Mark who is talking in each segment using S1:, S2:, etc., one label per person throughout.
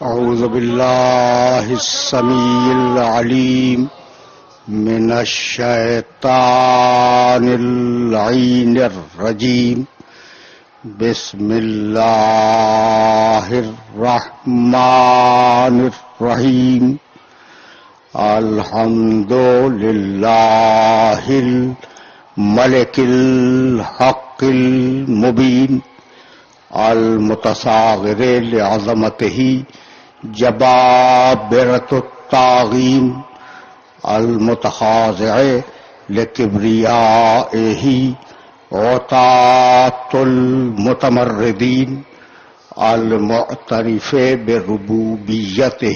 S1: اعوذ باللہ السمیع العلیم من الشیطان اللعین الرجیم بسم اللہ الرحمن الرحیم الحمد للہ الملک الحق المبین المتصاغر لعظمتہ جبابرۃ الطاغین المتخاضع لکبریائہ عتاۃ المتمردین المعترف بربوبیتہ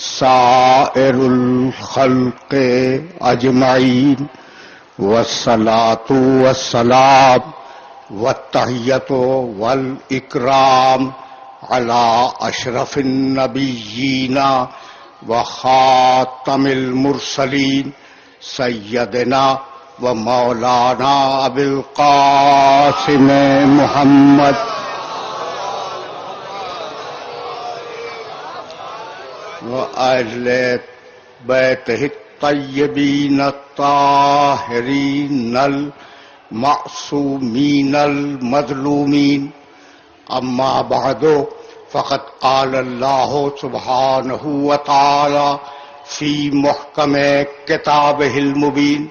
S1: سائر الخلق اجمعین والصلاۃ والسلام والتحیۃ والاکرام علی اشرف النبیین وخاتم المرسلین سیدنا و مولانا ابی القاسم محمد وآل بیتہ الطیبین الطاہرین المعصومین المظلومین اما بعد فقد قال اللہ سبحانہ وتعالی فی محکم کتابہ المبین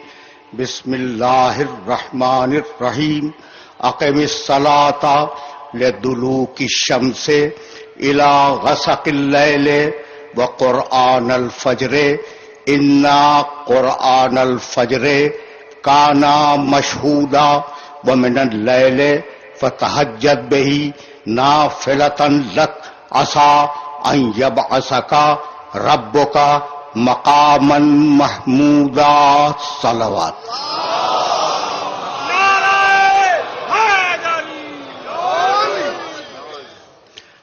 S1: بسم اللہ الرحمن الرحیم اقم الصلاۃ لدلوک الشمس الی غسق اللیل وقرآن الفجر انا قرآن الفجر کانا مشہودا ومن اللیل فتہجد بہ نافلۃ لک عسیٰ ان یبعثک ربک مقاما محمودا صلوات.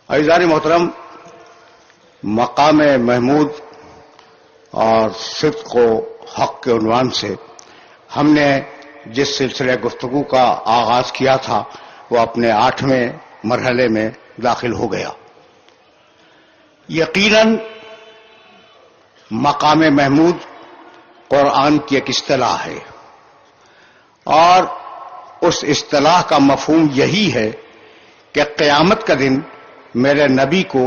S1: عزیزان محترم، مقام محمود اور صدق و حق کے عنوان سے ہم نے جس سلسلہ گفتگو کا آغاز کیا تھا وہ اپنے 8ویں مرحلے میں داخل ہو گیا. یقیناً مقام محمود قرآن کی ایک اصطلاح ہے، اور اس اصطلاح کا مفہوم یہی ہے کہ قیامت کا دن میرے نبی کو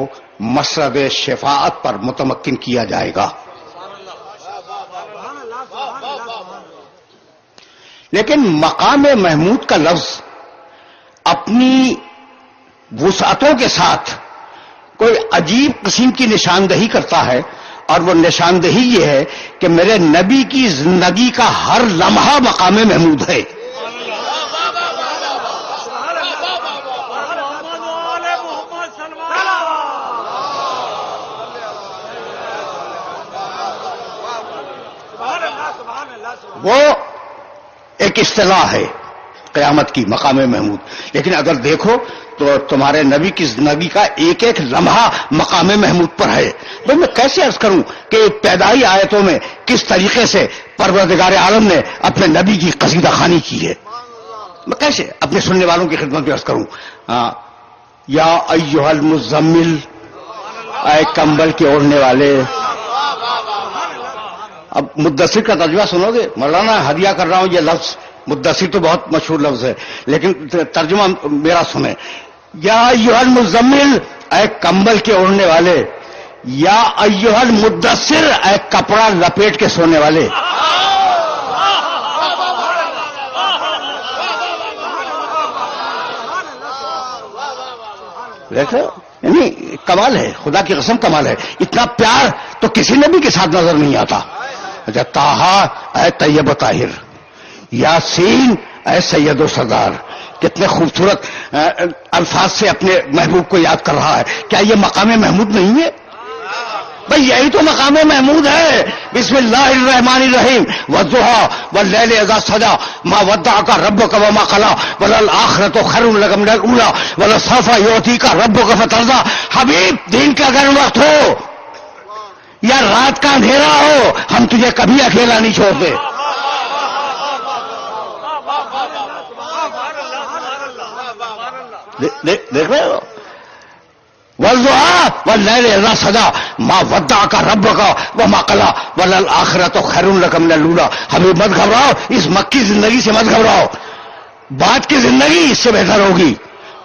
S1: مسرد شفاعت پر متمکن کیا جائے گا. لیکن مقام محمود کا لفظ اپنی وسعتوں کے ساتھ کوئی عجیب قسم کی نشاندہی کرتا ہے، اور وہ نشاندہی یہ ہے کہ میرے نبی کی زندگی کا ہر لمحہ مقام محمود ہے. وہ ایک اصطلاح ہے قیامت کی مقام محمود، لیکن اگر دیکھو تو تمہارے نبی کی زندگی کا ایک ایک لمحہ مقام محمود پر ہے. بھئی میں کیسے عرض کروں کہ ابتدائی آیتوں میں کس طریقے سے پروردگار عالم نے اپنے نبی کی قصیدہ خوانی کی ہے، میں کیسے اپنے سننے والوں کی خدمت میں عرض کروں. یا ایھا المزمل، اے کمبل کے اوڑھنے والے. اب مدثر کا ترجمہ سنو گے؟ مولانا ہدیہ کر رہا ہوں یہ لفظ، مدثر تو بہت مشہور لفظ ہے لیکن ترجمہ میرا سنیں. یا ایھا المزمل، اے کمبل کے اوڑھنے والے. یا ایھا المدثر، اے کپڑا لپیٹ کے سونے والے. دیکھو یعنی کمال ہے، خدا کی قسم کمال ہے. اتنا پیار تو کسی نبی کے ساتھ نظر نہیں آتا. اچھا، طٰہٰ اے طیب و طاہر. یاسین اے سید و سردار. کتنے خوبصورت الفاظ سے اپنے محبوب کو یاد کر رہا ہے. کیا یہ مقام محمود نہیں ہے؟ بھئی یہی تو مقام محمود ہے. بسم اللہ الرحمن الرحیم. والضحیٰ واللیل اذا سجیٰ ما ودعک ربک وما قلیٰ وللآخرۃ خیر لک من الاولیٰ ولسوف یعطیک ربک فترضیٰ. حبیب، دین کا اگر وقت ہو یا رات کا اندھیرا ہو، ہم تجھے کبھی اکیلا نہیں چھوڑتے. دیکھ رہے ہو والضحى واللیل اذا سجا ما ودعک ربک وما قلی وللآخرۃ خیر لک من الاولی. حبیب مت گھبراؤ، اس مکی زندگی سے مت گھبراؤ، بعد کی زندگی اس سے بہتر ہوگی.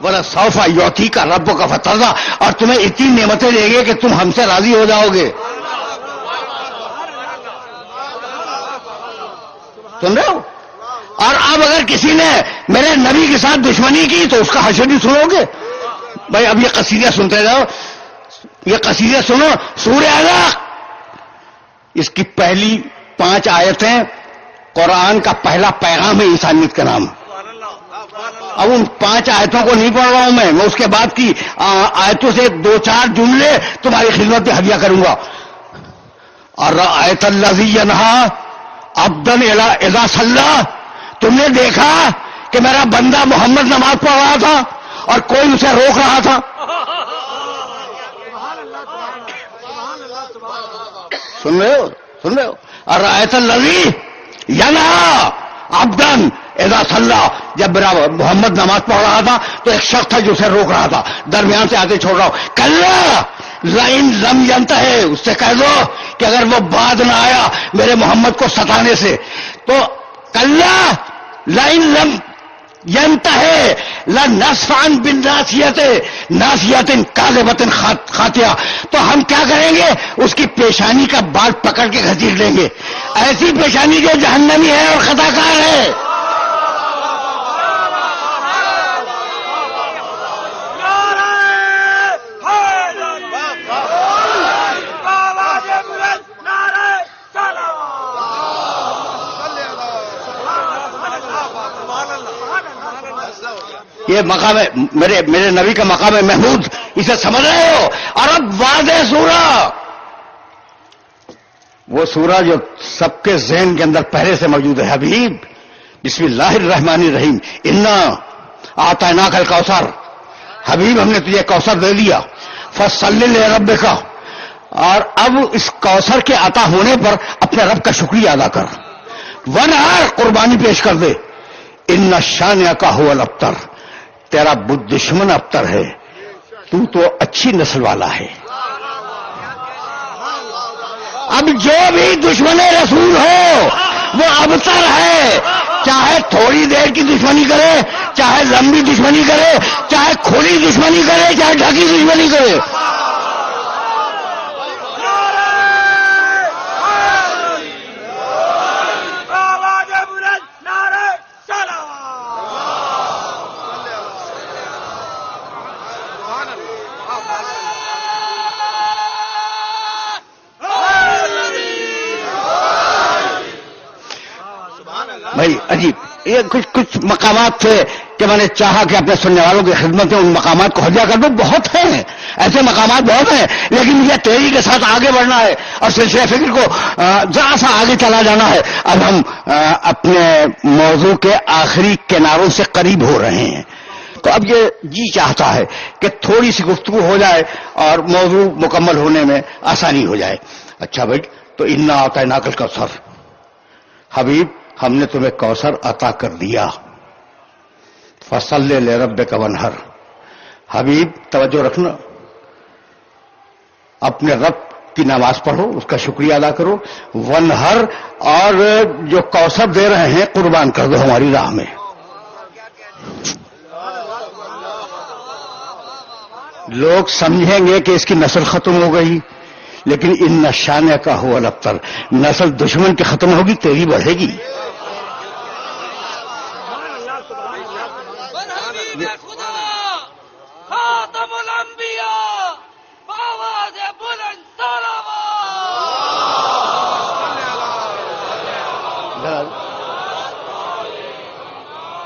S1: وَلَسَوْفَ يُعْطِيكَ رَبُّكَ فَتَرْضَىٰ، اور تمہیں اتنی نعمتیں دیں گے کہ تم ہم سے راضی ہو جاؤ گے. سن رہے ہو؟ اور اب اگر کسی نے میرے نبی کے ساتھ دشمنی کی تو اس کا حشر بھی سنو گے. بھائی اب یہ قصیدہ سنتے جاؤ، یہ قصیدہ سنو. سورہ علق، اس کی پہلی 5 آیتیں قرآن کا پہلا پیغام ہے انسانیت کا نام. اب ان 5 آیتوں کو نہیں پڑھ رہا ہوں میں اس کے بعد کی آیتوں سے 2-4 جملے تمہاری خدمت میں ہدیہ کروں گا. اور آیت الذی ینہا عبدا اذا صلی، تم نے دیکھا کہ میرا بندہ محمد نماز پڑھ رہا تھا اور کوئی اسے روک رہا تھا. سن رہے ہو؟ سن رہے ہو؟ اور آیت الذی ینہا عبدا اذا صلی، جب میرا محمد نماز پڑھ رہا تھا تو ایک شخص تھا جو اسے روک رہا تھا، درمیان سے آتے چھوڑ رہا ہوں. کلا لئن لم ینتہی، اس سے کہہ دو کہ اگر وہ بعد نہ آیا میرے محمد کو ستانے سے تو کلا لئن لم ینتہی لنصفعا بالناصیۃ ناصیۃ کاذبۃ خاطئہ، تو ہم کیا کریں گے؟ اس کی پیشانی کا بال پکڑ کے گھسیٹ لیں گے، ایسی پیشانی جو جہنمی ہے اور خطا کار ہے. یہ مقام ہے میرے نبی کا مقام ہے محمود، اسے سمجھ رہے ہو؟ اور اب واضح سورہ، وہ سورہ جو سب کے ذہن کے اندر پہلے سے موجود ہے. حبیب بسم اللہ الرحمن الرحیم، انا اعطیناک الکوثر، حبیب ہم نے تجھے کوثر دے دیا. فصلی لربک، اور اب اس کوثر کے عطا ہونے پر اپنے رب کا شکریہ ادا کر. ونہر، قربانی پیش کر دے. ان شانئک ھو الابتر، تیرا دشمن ابتر ہے، تو اچھی نسل والا ہے. اب جو بھی دشمن رسول ہو وہ ابتر ہے، چاہے تھوڑی دیر کی دشمنی کرے، چاہے لمبی دشمنی کرے، چاہے کھلی دشمنی کرے، چاہے ڈھکی دشمنی کرے. بھائی عجیب، یہ کچھ مقامات تھے کہ میں نے چاہا کہ اپنے سننے والوں کی خدمت میں ان مقامات کو ہدیہ کر دوں. بہت ہیں ایسے مقامات، بہت ہیں، لیکن مجھے تیزی کے ساتھ آگے بڑھنا ہے اور سلسلہ فکر کو ذرا سا آگے چلا جانا ہے. اب ہم اپنے موضوع کے آخری کناروں سے قریب ہو رہے ہیں، تو اب یہ جی چاہتا ہے کہ تھوڑی سی گفتگو ہو جائے اور موضوع مکمل ہونے میں آسانی ہو جائے. اچھا بھائی، تو انا اعطیناک الکوثر، حبیب ہم نے تمہیں کوثر عطا کر دیا. فصلی لربک وانحر، حبیب توجہ رکھنا، اپنے رب کی نماز پڑھو، اس کا شکریہ ادا کرو. وانحر، اور جو کوثر دے رہے ہیں قربان کر دو ہماری راہ میں. لوگ سمجھیں گے کہ اس کی نسل ختم ہو گئی، لیکن ان شانئک ھو الابتر، نسل دشمن کی ختم ہوگی، تیری بڑھے گی.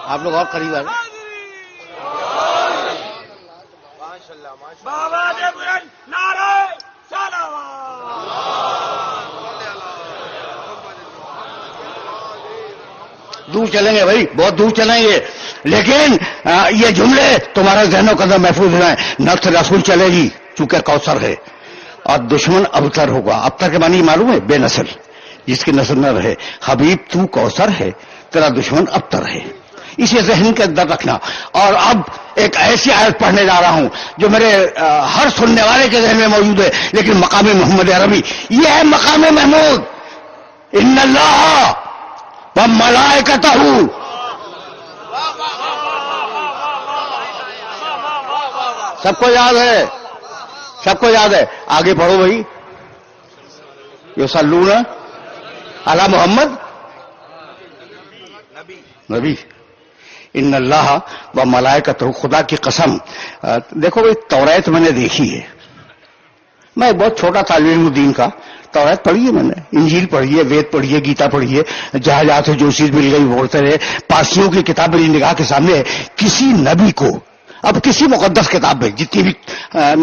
S1: آپ لوگ اور قریب آ رہے ہیں. دور چلیں گے بھائی، بہت دور چلیں گے، لیکن یہ جملے تمہارے ذہنوں کے اندر محفوظ رہیں. نسل رسول چلے گی چونکہ کوثر ہے، اور دشمن ابتر ہوگا. ابتر کے معنی معلوم ہے؟ بے نسل، جس کی نسل نہ رہے. حبیب تو کوثر ہے، تیرا دشمن ابتر ہے، اسے ذہن کے اندر رکھنا. اور اب ایک ایسی آیت پڑھنے جا رہا ہوں جو میرے ہر سننے والے کے ذہن میں موجود ہے، لیکن مقام محمد عربی یہ ہے مقام محمود. ان اللہ و ملائکتہ، سب کو یاد ہے، سب کو یاد ہے. آگے پڑھو بھائی. یصلون علی محمد نبی. ان اللہ و ملائکتہ، خدا کی قسم. دیکھو بھائی توریت میں نے دیکھی ہے، میں بہت چھوٹا طالب علم دین کا، توریت پڑھی ہے میں نے، انجیل پڑھی ہے، وید پڑھی ہے، گیتا پڑھی ہے، جہاں جہاں سے جو چیز مل گئی بولتے رہے. پارسیوں کی کتاب میری نگاہ کے سامنے ہے. کسی نبی کو، اب کسی مقدس کتاب میں جتنی بھی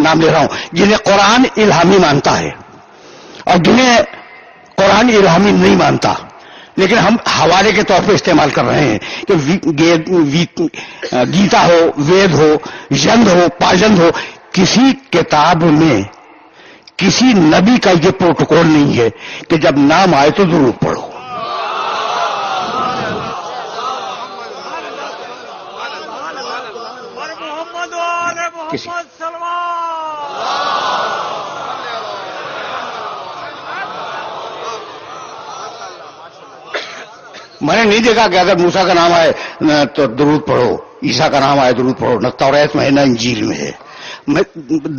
S1: نام لے رہا ہوں، جنہیں قرآن الہامی مانتا ہے اور جنہیں قرآن الہامی نہیں مانتا، لیکن ہم حوالے کے طور پہ استعمال کر رہے ہیں کہ گیتا ہو، وید ہو، یند ہو، پاجند ہو، کسی کتاب میں کسی نبی کا یہ پروٹوکول نہیں ہے کہ جب نام آئے تو ضرور پڑھو. میں نے نہیں دیکھا کہ اگر موسیٰ کا نام آئے تو درود پڑھو، عیسیٰ کا نام آئے درود پڑھو. نہ توریت میں ہے نہ انجیل میں ہے.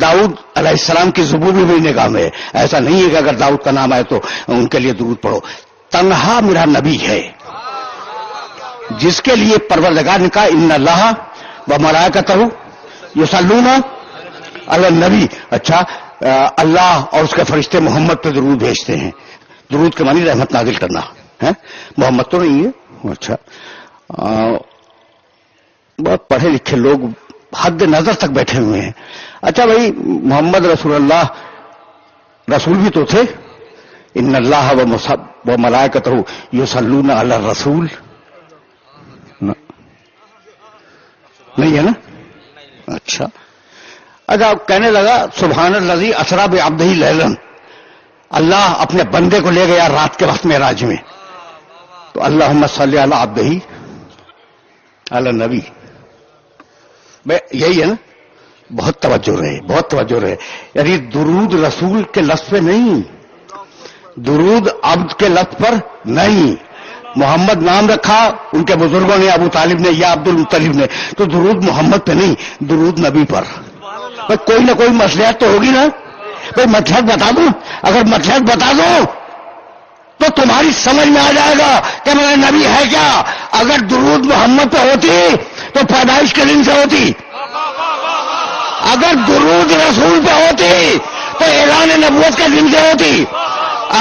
S1: داؤد علیہ السلام کی زبور بھی میری نگاہ میں ہے. ایسا نہیں ہے کہ اگر داؤد کا نام آئے تو ان کے لیے درود پڑھو. تنہا میرا نبی ہے جس کے لیے پروردگار نے کہا ان اللہ و ملائکتہ یصلون علی النبی. اچھا، اللہ اور اس کے فرشتے محمد پہ درود بھیجتے ہیں. درود کے معنی رحمت نازل کرنا ہے، محمد تو نہیں ہے. اچھا، بہت پڑھے لکھے لوگ حد نظر تک بیٹھے ہوئے ہیں. اچھا بھائی، محمد رسول اللہ رسول بھی تو تھے. ان اللہ و ملائکتہ یصلون علی الرسول، نہیں ہے نا؟ اچھا، کہنے لگا سبحان الذی اسری بعبدہ لیلا، اللہ اپنے بندے کو لے گیا رات کے وقت معراج میں. تو اللہم صلی علی عبدہ علی نبی، یہی ہے نا؟ بہت توجہ رہے، بہت توجہ رہے. یعنی درود رسول کے لفظ پہ نہیں، درود عبد کے لفظ پر نہیں. محمد نام رکھا ان کے بزرگوں نے، ابو طالب نے یا عبد المطلب نے، تو درود محمد پہ نہیں، درود نبی پر. کوئی نہ کوئی مصلحت تو ہوگی نا. بھائی مطلب بتا دوں، اگر مطلب بتا دوں تو تمہاری سمجھ میں آ جائے گا کہ میرا نبی ہے کیا. اگر درود محمد پہ ہوتی تو پیدائش کے دن سے ہوتی، اگر درود رسول پہ ہوتی تو اعلان نبوت کے دن سے ہوتی،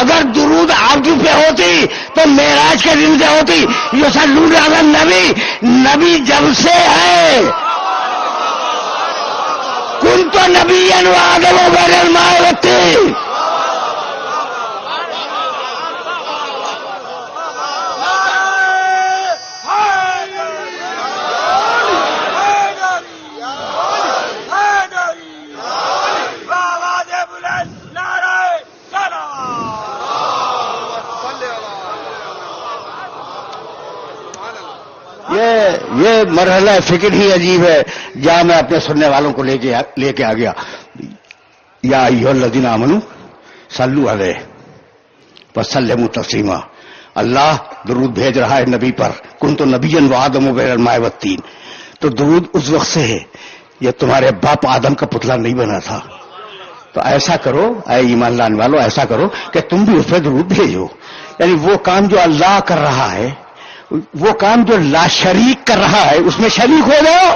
S1: اگر درود عبد پہ ہوتی تو معراج کے دن سے ہوتی. یصلون علی النبی، نبی جب سے ہے. کنت نبیا وآدم بین الماء والطین. یہ مرحلہ فکر ہی عجیب ہے جہاں میں اپنے سننے والوں کو لے کے آ گیا. یا ایھا الذین آمنوا صلوا علیہ وسلموا تسلیما. اللہ درود بھیج رہا ہے نبی پر. کنت نبیا وآدم بین الماء والطین. تو درود اس وقت سے ہے، یہ تمہارے باپ آدم کا پتلا نہیں بنا تھا. تو ایسا کرو اے ایمان لانے والو، ایسا کرو کہ تم بھی اس پہ درود بھیجو. یعنی وہ کام جو اللہ کر رہا ہے، وہ کام جو لا شریک کر رہا ہے، اس میں شریک ہو جاؤ.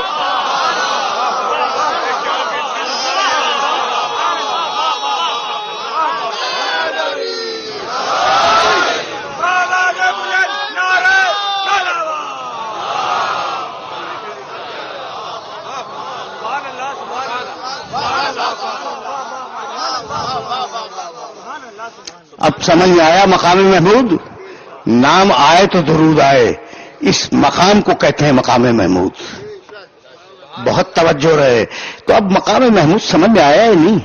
S1: اب سمجھ میں آیا مقام محمود؟ نام آئے تو درود آئے، اس مقام کو کہتے ہیں مقام محمود. بہت توجہ رہے. تو اب مقام محمود سمجھ میں آیا ہے نہیں؟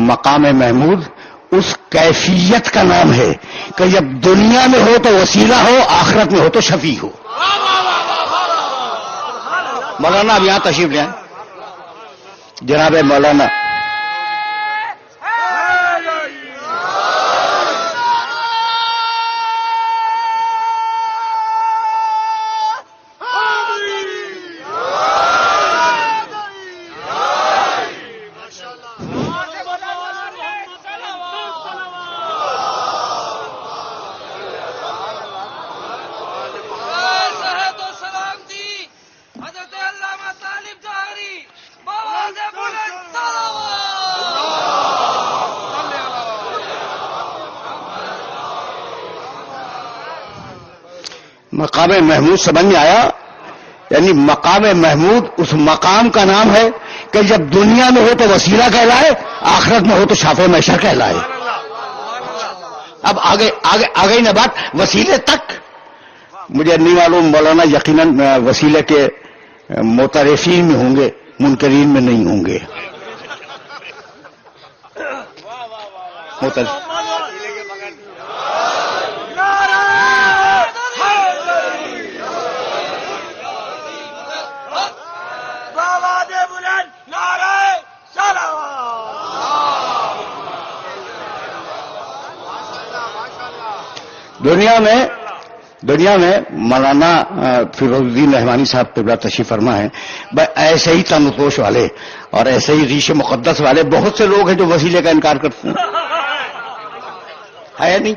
S1: مقام محمود اس کیفیت کا نام ہے کہ جب دنیا میں ہو تو وسیلہ ہو، آخرت میں ہو تو شفیع ہو. مولانا اب یہاں تشریف لے آئیں. جناب مولانا مقام محمود سمجھ میں آیا؟ یعنی مقام محمود اس مقام کا نام ہے کہ جب دنیا میں ہو تو وسیلہ کہلائے، آخرت میں ہو تو شافع محشر کہلائے۔ اب آگے نہ بات وسیلے تک، مجھے نہیں معلوم مولانا یقیناً وسیلے کے معترفین میں ہوں گے، منکرین میں نہیں ہوں گے۔ دنیا میں مولانا فیروز الدین رحمانی صاحب قبلہ تشریف فرما ہے، ایسے ہی تنوتوش والے اور ایسے ہی ریش مقدس والے بہت سے لوگ ہیں جو وسیلے کا انکار کرتے ہیں، ہے نہیں؟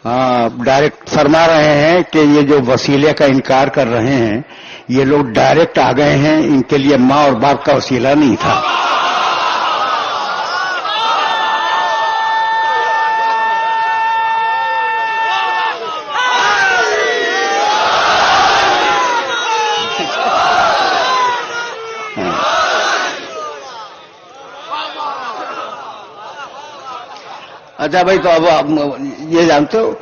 S1: ہاں، ڈائریکٹ فرما رہے ہیں کہ یہ جو وسیلے کا انکار کر رہے ہیں یہ لوگ ڈائریکٹ آ گئے ہیں، ان کے لیے ماں اور باپ کا وسیلہ نہیں تھا۔ اچھا بھائی، تو اب یہ جانتے ہو،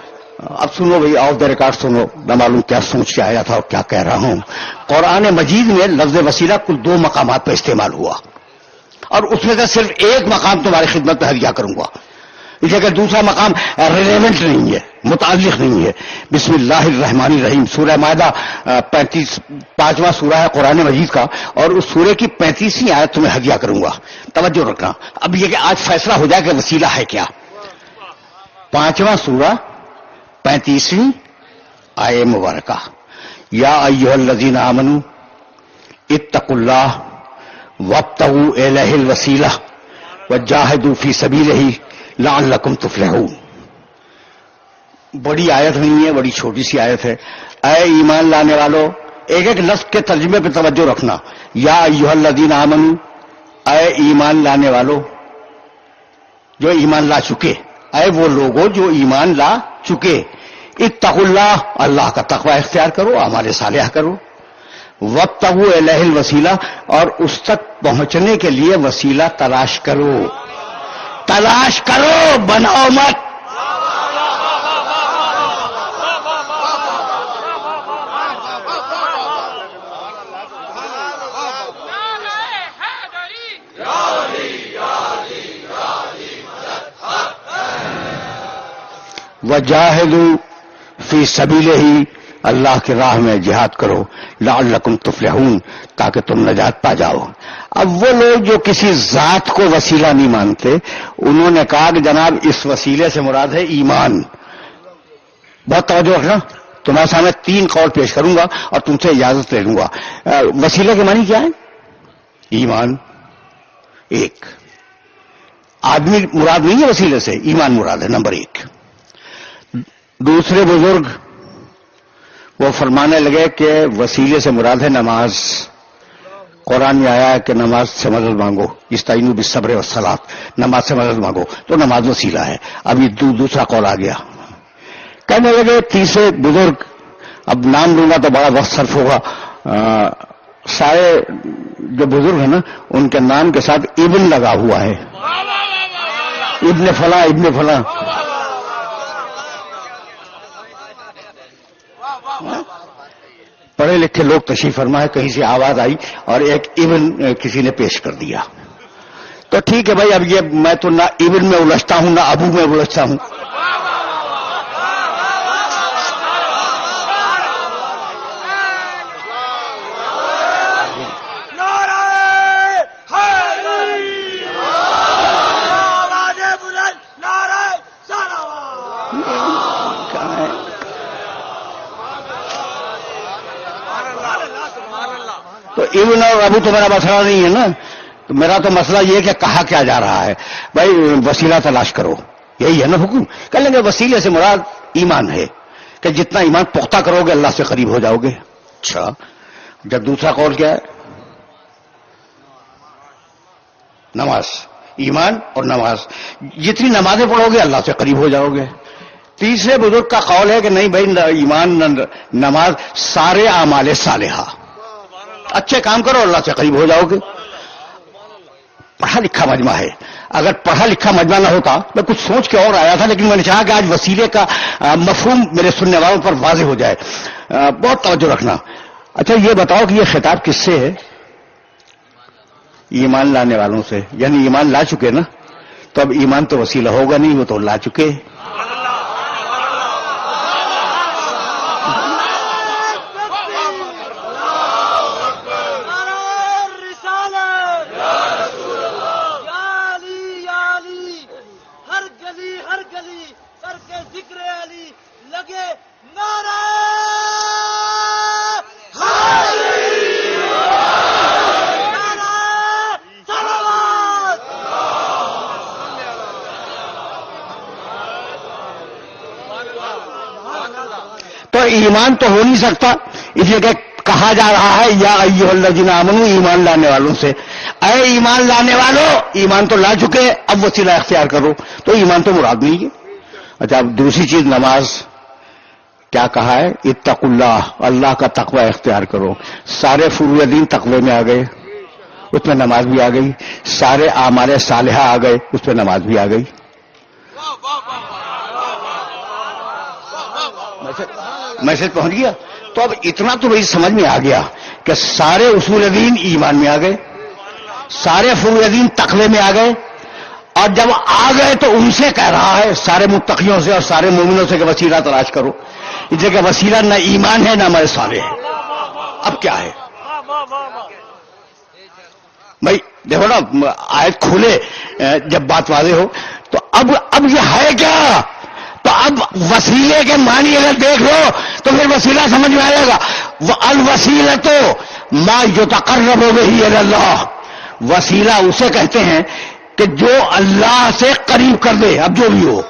S1: اب سنو بھائی، آف دا ریکارڈ سنو، نہ معلوم کیا سوچ کے آیا تھا اور کیا کہہ رہا ہوں۔ قرآن مجید میں لفظ وسیلہ کل 2 مقامات پہ استعمال ہوا، اور اس میں سے صرف ایک مقام تمہاری خدمت میں ہدیہ کروں گا، اس لیے کہ دوسرا مقام ریلیونٹ نہیں ہے، متعلق نہیں ہے۔ بسم اللہ الرحمن الرحیم، سورہ مائدہ 5واں سورہ ہے قرآن مجید کا، اور اس سورہ کی 35ویں آیت تمہیں ہدیہ کروں گا۔ توجہ رکھنا، اب یہ کہ آج فیصلہ ہو جائے کہ وسیلہ ہے کیا۔ 5واں سورہ 35ویں آیہ مبارکہ، یا ایھا الذین آمنوا اتقوا اللہ وابتغوا الیہ الوسیلہ وجاہدوا فی سبیلہ لعلکم تفلحون۔ بڑی آیت نہیں ہے، بڑی چھوٹی سی آیت ہے۔ اے ایمان لانے والو، ایک ایک لفظ کے ترجمے پہ توجہ رکھنا۔ یا ایھا الذین آمنوا، اے ایمان لانے والو، جو ایمان لا چکے، اے وہ لوگوں جو ایمان لا چکے، اتقوا اللہ، اللہ کا تقوی اختیار کرو، اعمال صالحہ کرو، وابتغوا الیہ الوسیلہ، اور اس تک پہنچنے کے لیے وسیلہ تلاش کرو، تلاش کرو، بناؤ مت۔ وجاہدوا فی سبیلہ، اللہ کی راہ میں جہاد کرو، لعلکم تفلحون، تاکہ تم نجات پا جاؤ۔ اب وہ لوگ جو کسی ذات کو وسیلہ نہیں مانتے، انہوں نے کہا کہ جناب اس وسیلے سے مراد ہے ایمان۔ بہت توجہ رکھنا، تمہارے سامنے 3 قول پیش کروں گا اور تم سے اجازت لے لوں گا۔ وسیلے کے معنی کیا ہے؟ ایمان ایک، آدمی مراد نہیں ہے وسیلے سے، ایمان مراد ہے، نمبر 1۔ دوسرے بزرگ وہ فرمانے لگے کہ وسیلے سے مراد ہے نماز۔ قرآن میں آیا ہے کہ نماز سے مدد مانگو، استعینوا بالصبر والصلاۃ، نماز سے مدد مانگو، تو نماز وسیلہ ہے۔ اب یہ دوسرا قول آ گیا۔ کہنے لگے تیسرے بزرگ، اب نام لوں گا تو بڑا وقت صرف ہوگا، سارے جو بزرگ ہیں نا ان کے نام کے ساتھ ابن لگا ہوا ہے، ابن فلاں ابن فلاں۔ پڑھے لکھے لوگ تشریف فرما ہے، کہیں سے آواز آئی اور ایک ابن کسی نے پیش کر دیا، تو ٹھیک ہے بھائی، اب یہ میں تو نہ ابن میں الجھتا ہوں نہ ابو میں الجھتا ہوں۔ تو ابن اور ابو تو میرا مسئلہ نہیں ہے نا. تو میرا تو مسئلہ یہ ہے کہ کہا کیا جا رہا ہے بھائی وسیلہ تلاش کرو, یہی ہے نا حکم. کہہ لیں گے وسیلے سے مراد ایمان ہے کہ جتنا ایمان پختہ کرو گے اللہ سے قریب ہو جاؤ گے. اچھا, جب دوسرا قول کیا ہے؟ نماز, ایمان اور نماز, جتنی نمازیں پڑھو گے اللہ سے قریب ہو جاؤ گے. تیسرے بزرگ کا قول ہے کہ نہیں بھائی, ایمان نماز سارے اعمال صالحہ, اچھے کام کرو اللہ سے قریب ہو جاؤ گے. پڑھا لکھا مجمع ہے. اگر پڑھا لکھا مجمع نہ ہوتا, میں کچھ سوچ کے اور آیا تھا, لیکن میں نے چاہا کہ آج وسیلے کا مفہوم میرے سننے والوں پر واضح ہو جائے. بہت توجہ رکھنا. اچھا یہ بتاؤ کہ یہ خطاب کس سے ہے؟ ایمان لانے والوں سے. یعنی ایمان لا چکے نا, تو اب ایمان تو وسیلہ ہوگا نہیں, وہ تو لا چکے. تو ایمان تو ہو نہیں سکتا, اس لیے کہ کہا جا رہا ہے یا ایھا الذین آمنوا, ایمان لانے والوں سے. اے ایمان لانے والوں, ایمان تو لا چکے, اب وسیلہ اختیار کرو. تو ایمان تو مراد نہیں ہے. اچھا, اب دوسری چیز نماز, کیا کہا ہے؟ اتقوا اللہ, اللہ کا تقوی اختیار کرو. سارے فروع دین تقوی میں آ گئے, اس میں نماز بھی آ گئی. سارے اعمال صالحہ آ گئے, اس میں نماز بھی آ گئی. میسج پہنچ گیا؟ تو اب اتنا تو بھائی سمجھ میں آ گیا کہ سارے اصول دین ایمان میں آ گئے, سارے فروع دین تقوی میں آ گئے. اور جب آ گئے تو ان سے کہہ رہا ہے, سارے متقیوں سے اور سارے مومنوں سے, کہ وسیلہ تلاش کرو. اس لیے کہ وسیلہ نہ ایمان ہے نہ عمل صالح ہے. اب کیا ہے بھائی؟ دیکھو نا, آیت کھولے جب بات واضح ہو تو اب یہ ہے کیا؟ تو اب وسیلے کے معنی اگر دیکھ لو تو پھر وسیلہ سمجھ میں آئے گا. الوسیلۃ ما یتقرب بہ الی اللہ, وسیلہ اسے کہتے ہیں کہ جو اللہ سے قریب کر دے, اب جو بھی ہو.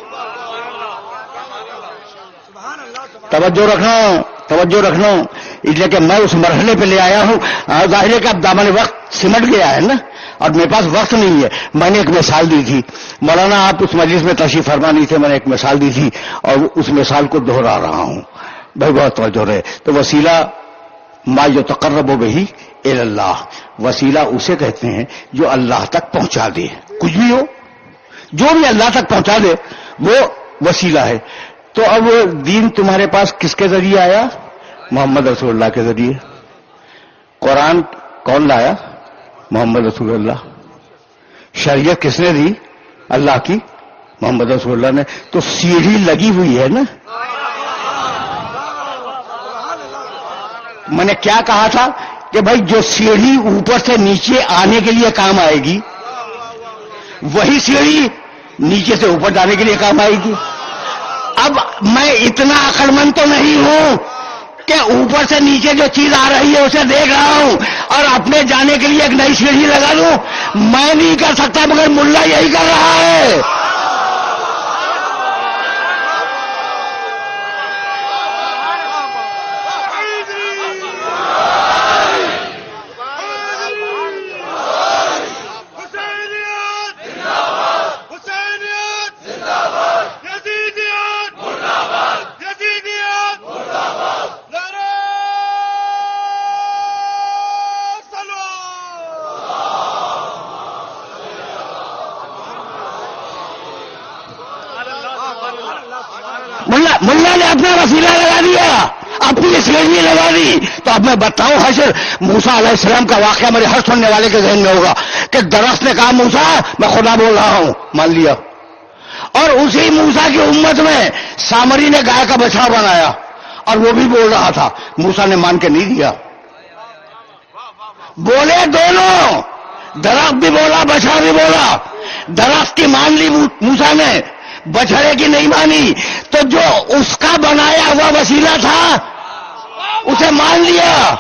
S1: توجہ رکھنا, توجہ رکھنا. اس لیے کہ میں اس مرحلے پہ لے آیا ہوں. ظاہر ہے کہ اب دامن وقت سمٹ گیا ہے نا, اور میرے پاس وقت نہیں ہے. میں نے ایک مثال دی تھی, مولانا آپ اس مجلس میں تشریف فرما نہیں تھے, میں نے ایک مثال دی تھی اور اس مثال کو دوہرا رہا ہوں. بھائی بہت توجہ رہے. تو وسیلہ ما یتقرب بہ الی اللہ, وسیلہ اسے کہتے ہیں جو اللہ تک پہنچا دے. کچھ بھی ہو, جو بھی اللہ تک پہنچا دے وہ وسیلہ ہے. تو اب دین تمہارے پاس کس کے ذریعے آیا؟ محمد رسول اللہ کے ذریعے. قرآن کون لایا؟ محمد رسول اللہ. شریعت کس نے دی؟ اللہ کی, محمد رسول اللہ نے. تو سیڑھی لگی ہوئی ہے نا. میں نے کیا کہا تھا کہ بھائی جو سیڑھی اوپر سے نیچے آنے کے لیے کام آئے گی, وہی سیڑھی نیچے سے اوپر جانے کے لیے کام آئے گی. اب میں اتنا عقل مند تو نہیں ہوں کہ اوپر سے نیچے جو چیز آ رہی ہے اسے دیکھ رہا ہوں اور اپنے جانے کے لیے ایک نئی سیڑھی لگا لوں. میں نہیں کر سکتا, مگر ملا یہی کر رہا ہے. ملا نے اپنا وسیلہ لگا دیا, اپنی سیڑھی لگا دی. تو اب میں بتاؤں حشر موسیٰ علیہ السلام کا واقعہ میرے ہر سننے والے کے ذہن میں ہوگا کہ درخت نے کہا موسیٰ میں خدا بول رہا ہوں, مان لیا. اور اسی موسیٰ کی امت میں سامری نے گائے کا بچڑا بنایا اور وہ بھی بول رہا تھا. موسیٰ نے مان کے نہیں دیا. بولے دونوں, درخت بھی بولا بچڑا بھی بولا. درخت کی مان لی موسیٰ نے, بچڑے کی نہیں مانی. تو جو اس کا بنایا ہوا وسیلہ تھا اسے مان لیا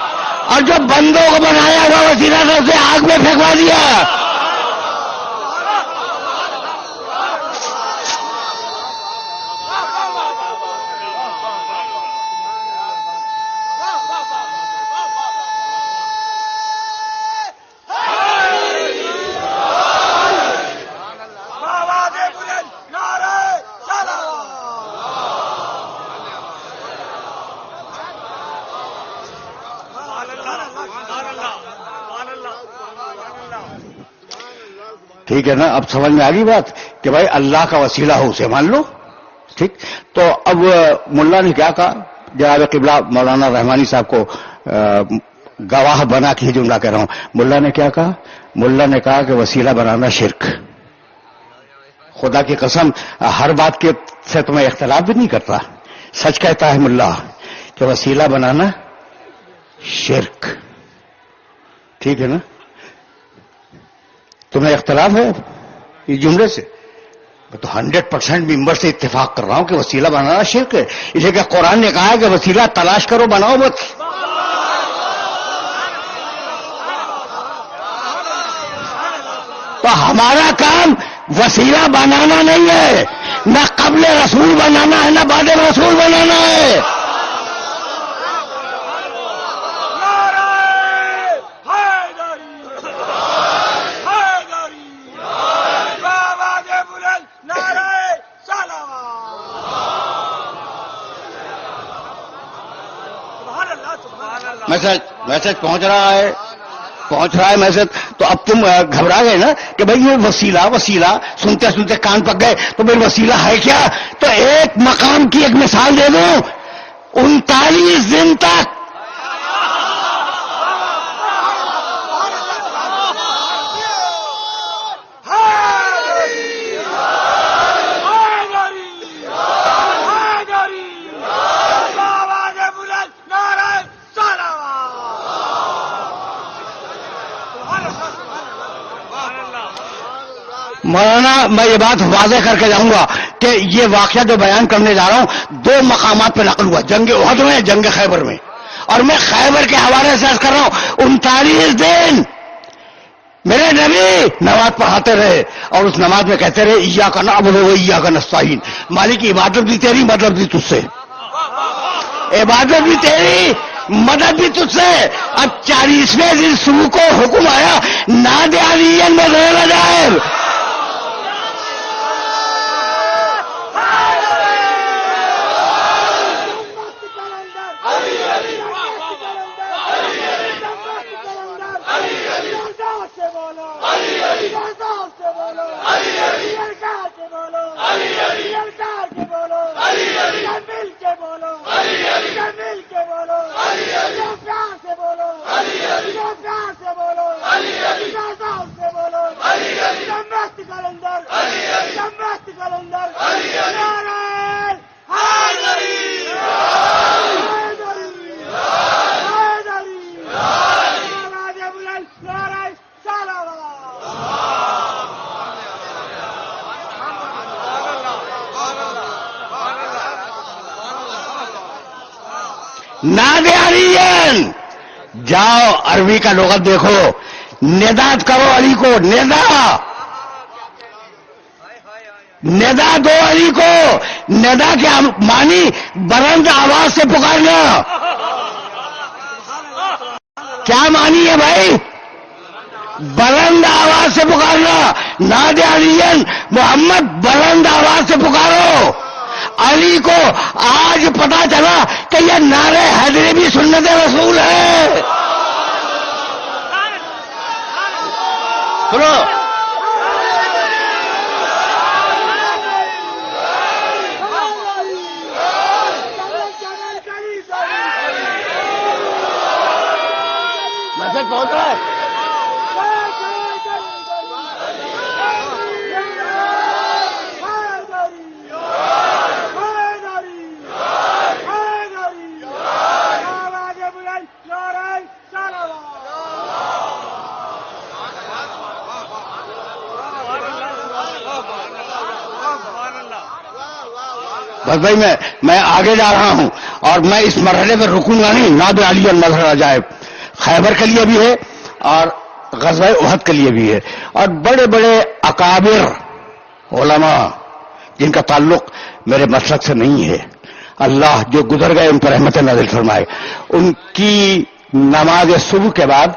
S1: اور جو بندوں کو بنایا ہوا وسیلہ تھا اسے آگ میں پھینکوا دیا. ٹھیک ہے نا؟ اب سمجھ میں آ گئی بات کہ بھائی اللہ کا وسیلہ ہو اسے مان لو. ٹھیک. تو اب ملا نے کیا کہا؟ جناب قبلہ مولانا رحمانی صاحب کو گواہ بنا کے جملہ کہہ رہا ہوں. ملا نے کیا کہا؟ ملا نے کہا کہ وسیلہ بنانا شرک. خدا کی قسم ہر بات کے سے تو میں اختلاف بھی نہیں کرتا. سچ کہتا ہے ملا کہ وسیلہ بنانا شرک. ٹھیک ہے نا؟ تمہیں اختلاف ہے اس جملے سے؟ میں تو 100% ممبر سے اتفاق کر رہا ہوں کہ وسیلہ بنانا شرک ہے. اس لیے کہ قرآن نے کہا ہے کہ وسیلہ تلاش کرو بناؤ مت. تو ہمارا کام وسیلہ بنانا نہیں ہے، نہ قبل رسول بنانا ہے، نہ بعد رسول بنانا ہے. میسج پہنچ رہا ہے میسج. تو اب تم گھبرا گئے نا کہ بھئی یہ وسیلہ سنتے سنتے کان پک گئے. تو بھئی وسیلہ ہے کیا؟ تو ایک مقام کی ایک مثال دے دوں. 39 دن تک مولانا میں یہ بات واضح کر کے جاؤں گا کہ یہ واقعہ جو بیان کرنے جا رہا ہوں 2 مقامات پہ نقل ہوا، جنگ احد میں، جنگ خیبر میں. اور میں خیبر کے حوالے سے عرض کر رہا ہوں 39 دن میرے نبی نماز پڑھاتے رہے اور اس نماز میں کہتے رہے ایاک نعبد و ایاک نستعین. مالک عبادت بھی تیری، مدد بھی تجھ سے. عبادت بھی تیری، مدد بھی تجھ سے. اب 40ویں دن صبح کو حکم آیا نادے علیین میں رہنا جائے. نادے علیین. جاؤ عربی کا لغت دیکھو، نداد کرو علی کو. ندا دو علی کو. ندا کے معنی بلند آواز سے پکارنا. کیا معنی ہے بھائی؟ بلند آواز سے پکارنا. نادے علیین، محمد بلند آواز سے پکارو. علی کو آج پتا چلا کہ یہ نعرے حیدری بھی سنت رسول ہے. سنو میسج پہنچ رہا ہے. بس بھائی میں آگے جا رہا ہوں اور میں اس مرحلے پر رکوں گا نہیں. نادے علی مظہر عجائب خیبر کے لیے بھی ہے اور غزوہ احد کے لیے بھی ہے. اور بڑے بڑے اکابر علماء جن کا تعلق میرے مسلک سے نہیں ہے، اللہ جو گزر گئے ان پر رحمت نازل فرمائے، ان کی نماز صبح کے بعد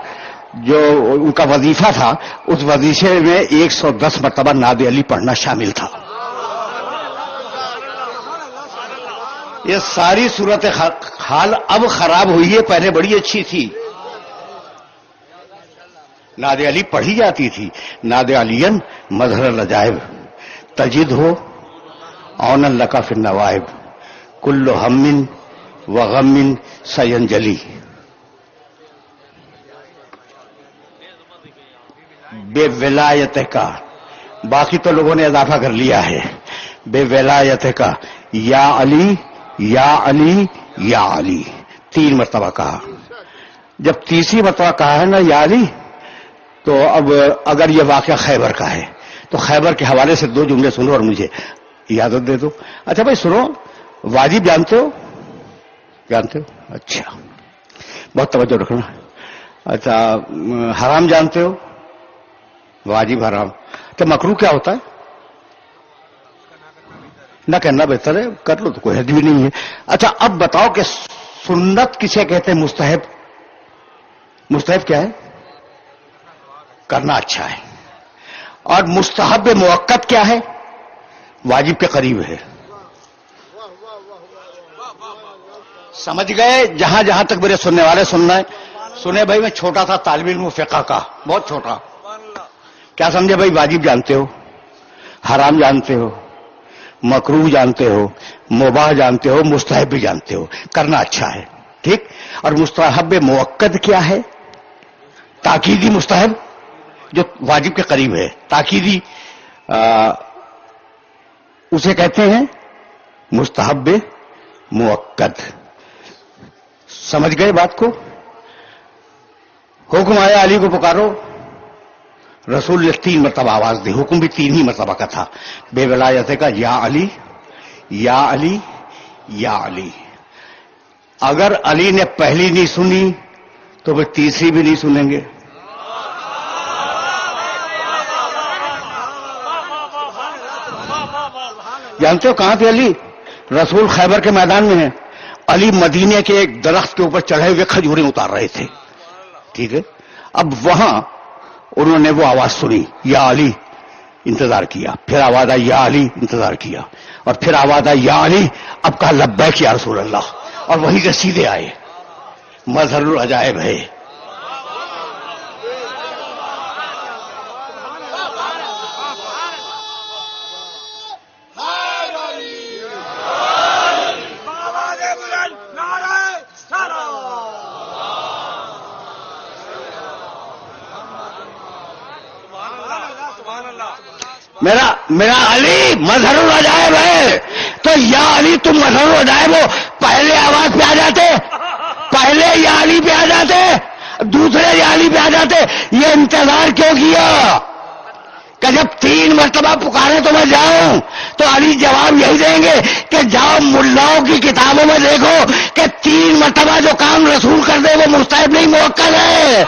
S1: جو ان کا وظیفہ تھا، اس وظیفے میں 110 مرتبہ نعت علی پڑھنا شامل تھا. یہ ساری صورت حال اب خراب ہوئی ہے، پہلے بڑی اچھی تھی. نعت علی پڑھی جاتی تھی. نعت علین مظہر العجائب تجد ہو اون لک فی النوائب کل ہم وغم سینجلی. بے ولایت کا، باقی تو لوگوں نے اضافہ کر لیا ہے، بے ولایت کا یا علی یا علی یا علی 3 مرتبہ کہا. جب تیسری مرتبہ کہا ہے نا یا علی، تو اب اگر یہ واقعہ خیبر کا ہے تو خیبر کے حوالے سے 2 جملے سنو اور مجھے اجازت دے دو. اچھا بھائی سنو، واجب جانتے ہو؟ جانتے ہو؟ اچھا بہت توجہ رکھنا. اچھا حرام جانتے ہو؟ واجب حرام. تو مکروہ کیا ہوتا ہے؟ نہ کرنا بہتر ہے، کر لو تو کوئی حد بھی نہیں ہے. اچھا اب بتاؤ کہ سنت کسے کہتے ہیں؟ مستحب. مستحب کیا ہے؟ کرنا اچھا ہے. اور مستحب موقت کیا ہے؟ واجب کے قریب ہے. سمجھ گئے؟ جہاں جہاں تک میرے سننے والے سننا ہے سنے. بھائی میں چھوٹا تھا طالب علم فقہ کا، بہت چھوٹا. کیا سمجھے بھائی؟ واجب جانتے ہو، حرام جانتے ہو، مکروہ جانتے ہو، مباح جانتے ہو، مستحب بھی جانتے ہو. کرنا اچھا ہے، ٹھیک. اور مستحب موقت کیا ہے؟ تاکیدی مستحب جو واجب کے قریب ہے، تاکیدی اسے کہتے ہیں مستحب موقت. سمجھ گئے بات کو؟ حکم آیا علی کو پکارو، رسول نے 3 مرتبہ آواز دی. حکم بھی 3 ہی مرتبہ کا تھا، بے ولایت کا یا علی یا علی یا علی. اگر علی نے پہلی نہیں سنی تو پھر تیسری بھی نہیں سنیں گے. جانتے ہو کہاں تھے علی؟ رسول خیبر کے میدان میں ہیں. علی مدینے کے ایک درخت کے اوپر چڑھے ہوئے کھجوریں اتار رہے تھے، ٹھیک ہے. اب وہاں انہوں نے وہ آواز سنی یا علی، انتظار کیا. پھر آواز آئی یا علی، انتظار کیا. اور پھر آواز آئی یا علی. اب کہا لبیک یا رسول اللہ، اور وہیں سے سیدھے آئے. مظہر العجائب ہے. میرا علی مظہر العجائب ہے. تو یا علی تم مظہر العجائب ہو، پہلے آواز پہ آ جاتے، پہلے یا علی پہ آ جاتے، دوسرے یا علی پہ آ جاتے. یہ انتظار کیوں کیا کہ جب 3 مرتبہ پکارے تو میں جاؤں؟ تو علی جواب یہی دیں گے کہ جاؤ ملاؤں کی کتابوں میں دیکھو کہ 3 مرتبہ جو کام رسول کر دے وہ مستحب نہیں، موکل ہے.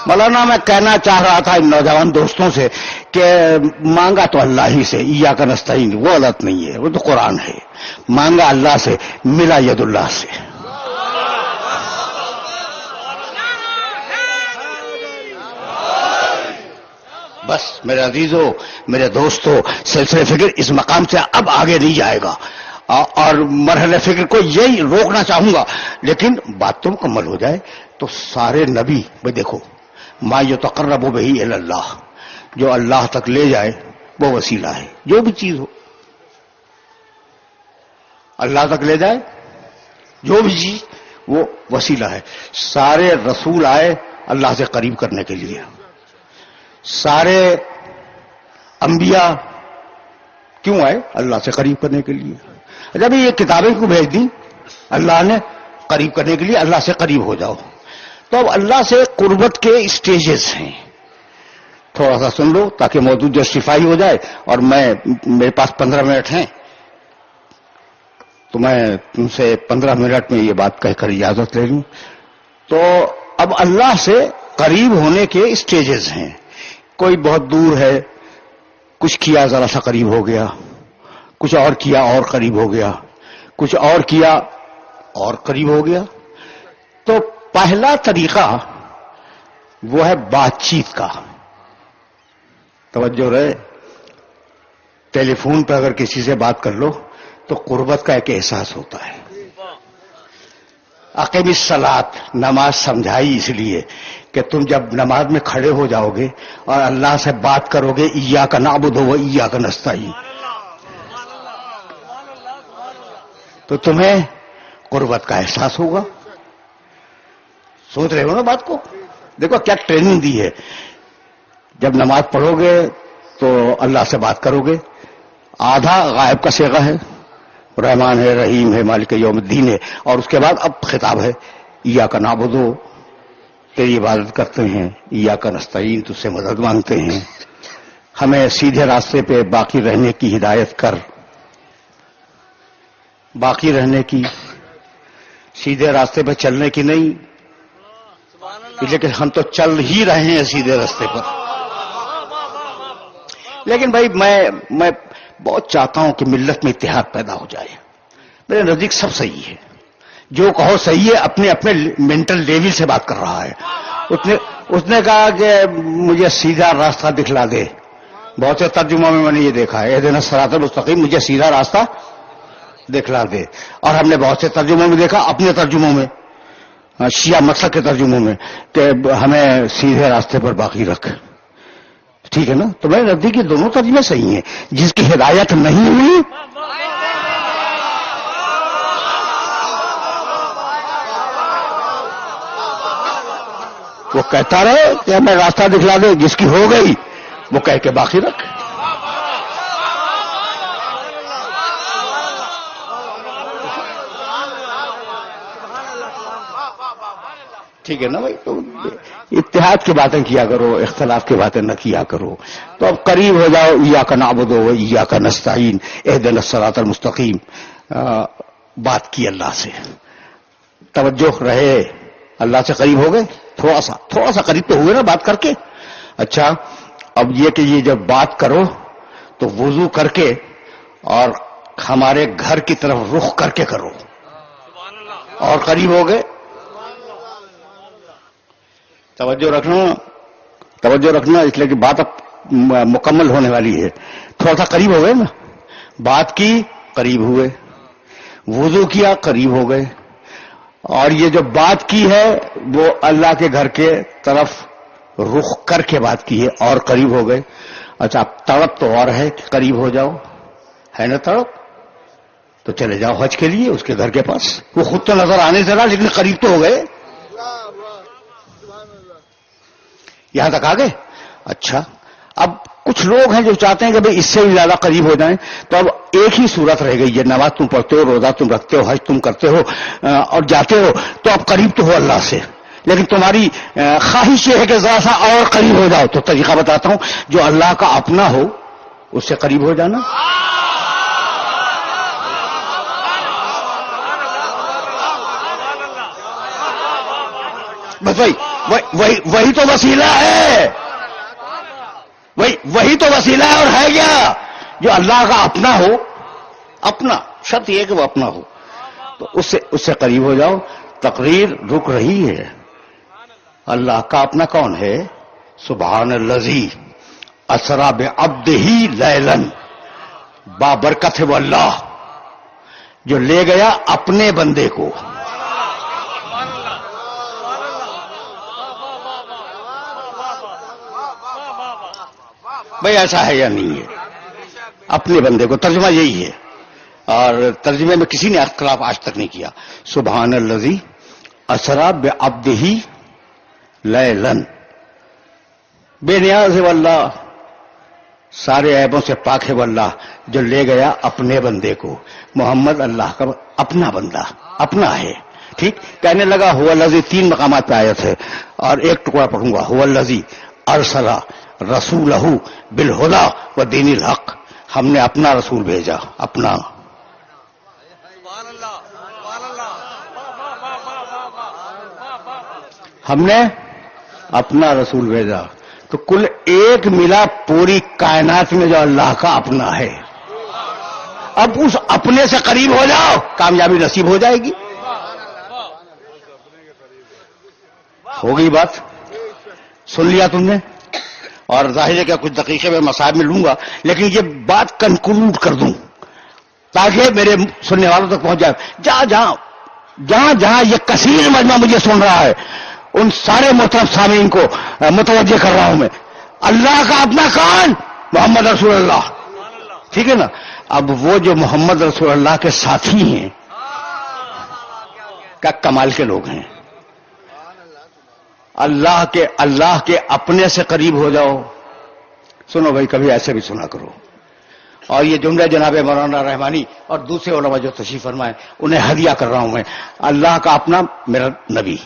S1: مولانا میں کہنا چاہ رہا تھا ان نوجوان دوستوں سے کہ مانگا تو اللہ ہی سے، ایاک نستعین، وہ غلط نہیں ہے، وہ تو قرآن ہے. مانگا اللہ سے، ملا ید اللہ سے. بس میرے عزیزو، میرے دوستو، سلسلہ فکر اس مقام سے اب آگے نہیں جائے گا. اور مرحلہ فکر کو یہی روکنا چاہوں گا، لیکن بات تو مکمل ہو جائے. تو سارے نبی بھائی دیکھو، ما یتقرب بہ الی اللہ، جو اللہ تک لے جائے وہ وسیلہ ہے. جو بھی چیز ہو اللہ تک لے جائے جو بھی چیز وہ وسیلہ ہے. سارے رسول آئے اللہ سے قریب کرنے کے لیے، سارے انبیاء کیوں آئے؟ اللہ سے قریب کرنے کے لیے. جب یہ کتابیں کو بھیج دی اللہ نے قریب کرنے کے لیے، اللہ سے قریب ہو جاؤ. تو اب اللہ سے قربت کے اسٹیجز ہیں، تھوڑا سا سن لو تاکہ موضوع جسٹیفائی ہو جائے. اور میرے پاس 15 منٹ ہیں تو میں تم سے 15 منٹ میں یہ بات کہہ کر اجازت لے لوں. تو اب اللہ سے قریب ہونے کے اسٹیجز ہیں. کوئی بہت دور ہے، کچھ کیا ذرا سا قریب ہو گیا، کچھ اور کیا اور قریب ہو گیا، کچھ اور کیا اور قریب ہو گیا. تو پہلا طریقہ وہ ہے بات چیت کا. توجہ رہے، ٹیلی فون پہ اگر کسی سے بات کر لو تو قربت کا ایک احساس ہوتا ہے. اقیم الصلاۃ، نماز سمجھائی اس لیے کہ تم جب نماز میں کھڑے ہو جاؤ گے اور اللہ سے بات کرو گے ایاک نعبد و ایاک نستعین، تو تمہیں قربت کا احساس ہوگا. سوچ رہے ہو نا بات کو؟ دیکھو کیا ٹریننگ دی ہے. جب نماز پڑھو گے تو اللہ سے بات کرو گے، آدھا غائب کا صیغہ ہے، رحمان ہے، رحیم ہے، مالک یوم الدین ہے، اور اس کے بعد اب خطاب ہے ایاک نعبد، تیری عبادت کرتے ہیں، ایاک نستعین، تجھ سے مدد مانگتے ہیں، ہمیں سیدھے راستے پہ باقی رہنے کی ہدایت کر. باقی رہنے کی، سیدھے راستے پہ چلنے کی نہیں، لیکن ہم تو چل ہی رہے ہیں سیدھے راستے پر. لیکن بھائی میں بہت چاہتا ہوں کہ ملت میں اتحاد پیدا ہو جائے. میرے نزدیک سب صحیح ہے، جو کہو صحیح ہے. اپنے اپنے مینٹل لیول سے بات کر رہا ہے. اس نے کہا کہ مجھے سیدھا راستہ دکھلا دے. بہت سے ترجموں میں نے یہ دیکھا ہے اہدنا الصراط المستقیم، مجھے سیدھا راستہ دکھلا دے. اور ہم نے بہت سے ترجموں میں دیکھا، اپنے ترجموں میں، شیعہ مسلک کے ترجموں میں، کہ ہمیں سیدھے راستے پر باقی رکھ. ٹھیک ہے نا؟ تو میرے نزدیک یہ دونوں ترجمے صحیح ہیں. جس کی ہدایت نہیں ہوئی وہ کہتا رہے کہ ہمیں راستہ دکھلا دے، جس کی ہو گئی وہ کہہ کے باقی رکھ. ٹھیک ہے نا بھائی؟ تو اتحاد کی باتیں کیا کرو، اختلاف کی باتیں نہ کیا کرو. تو اب قریب ہو جاؤ، ایاک نعبد و ایاک نستعین اہدنا الصراط المستقیم. بات کی اللہ سے، توجہ رہے، اللہ سے قریب ہو گئے. تھوڑا سا قریب تو ہوئے نا بات کر کے. اچھا اب یہ کہ یہ جب بات کرو تو وضو کر کے اور ہمارے گھر کی طرف رخ کر کے کرو، اور قریب ہو گئے. توجہ رکھنا اس لیے کہ بات اب مکمل ہونے والی ہے. تھوڑا سا قریب ہو گئے نا، بات کی قریب ہوئے، وضو کیا قریب ہو گئے، اور یہ جو بات کی ہے وہ اللہ کے گھر کے طرف رخ کر کے بات کی ہے اور قریب ہو گئے. اچھا اب تڑپ تو اور ہے کہ قریب ہو جاؤ، ہے نا تڑپ؟ تو چلے جاؤ حج کے لیے اس کے گھر کے پاس. وہ خود تو نظر آنے سے رہا لیکن قریب تو ہو گئے. یہاں تک آ گئے. اچھا اب کچھ لوگ ہیں جو چاہتے ہیں کہ بھئی اس سے بھی زیادہ قریب ہو جائیں. تو اب ایک ہی صورت رہ گئی ہے، نماز تم پڑھتے ہو، روزہ تم رکھتے ہو، حج تم کرتے ہو اور جاتے ہو، تو اب قریب تو ہو اللہ سے، لیکن تمہاری خواہش یہ ہے کہ ذرا سا اور قریب ہو جاؤ. تو طریقہ بتاتا ہوں، جو اللہ کا اپنا ہو اس سے قریب ہو جانا. بس وہی تو وسیلہ ہے، وہی تو وسیلہ ہے. اور ہے کیا؟ جو اللہ کا اپنا ہو. اپنا شرط یہ کہ وہ اپنا ہو، تو اس سے قریب ہو جاؤ. تقریر رک رہی ہے. اللہ کا اپنا کون ہے؟ سبحان الذی اسری بعبدہ لیلا، بابرکت ہے وہ اللہ جو لے گیا اپنے بندے کو. بھئی ایسا ہے یا نہیں ہے؟ اپنے بندے کو، ترجمہ یہی ہے. اور ترجمے میں کسی نے اختلاف آج تک نہیں کیا. سبحان الذی اسری بعبدہ لیلاً، بے نیاز ہے واللہ، سارے عیبوں سے پاک ہے واللہ، جو لے گیا اپنے بندے کو. محمد اللہ کا اپنا بندہ، اپنا ہے. ٹھیک. کہنے لگا هو الذی، 3 مقامات پہ آیت ہے اور ایک ٹکڑا پڑھوں گا. هو الذی ارسل رسولہ بالہدی ودین الحق، ہم نے اپنا رسول بھیجا، اپنا. ہم نے اپنا رسول بھیجا. تو کل ایک ملا پوری کائنات میں جو اللہ کا اپنا ہے. اب اس اپنے سے قریب ہو جاؤ، کامیابی نصیب ہو جائے گی. ہو گئی بات؟ سن لیا تم نے؟ اور ظاہر ہے کہ کچھ دقیقے میں مصائب میں لوں گا، لیکن یہ بات کنکلوڈ کر دوں تاکہ میرے سننے والوں تک پہنچ جائے. جہاں جہاں یہ کثیر مجمع مجھے سن رہا ہے، ان سارے محترم سامعین کو متوجہ کر رہا ہوں میں. اللہ کا اپنا کون؟ محمد رسول اللہ. ٹھیک ہے نا؟ اب وہ جو محمد رسول اللہ کے ساتھی ہیں، کیا کمال کے لوگ ہیں. اللہ کے اپنے سے قریب ہو جاؤ. سنو بھائی، کبھی ایسے بھی سنا کرو. اور یہ جملہ جناب مولانا رحمانی اور دوسرے علماء جو تشریف فرمائے انہیں ہدیہ کر رہا ہوں میں. اللہ کا اپنا میرا نبی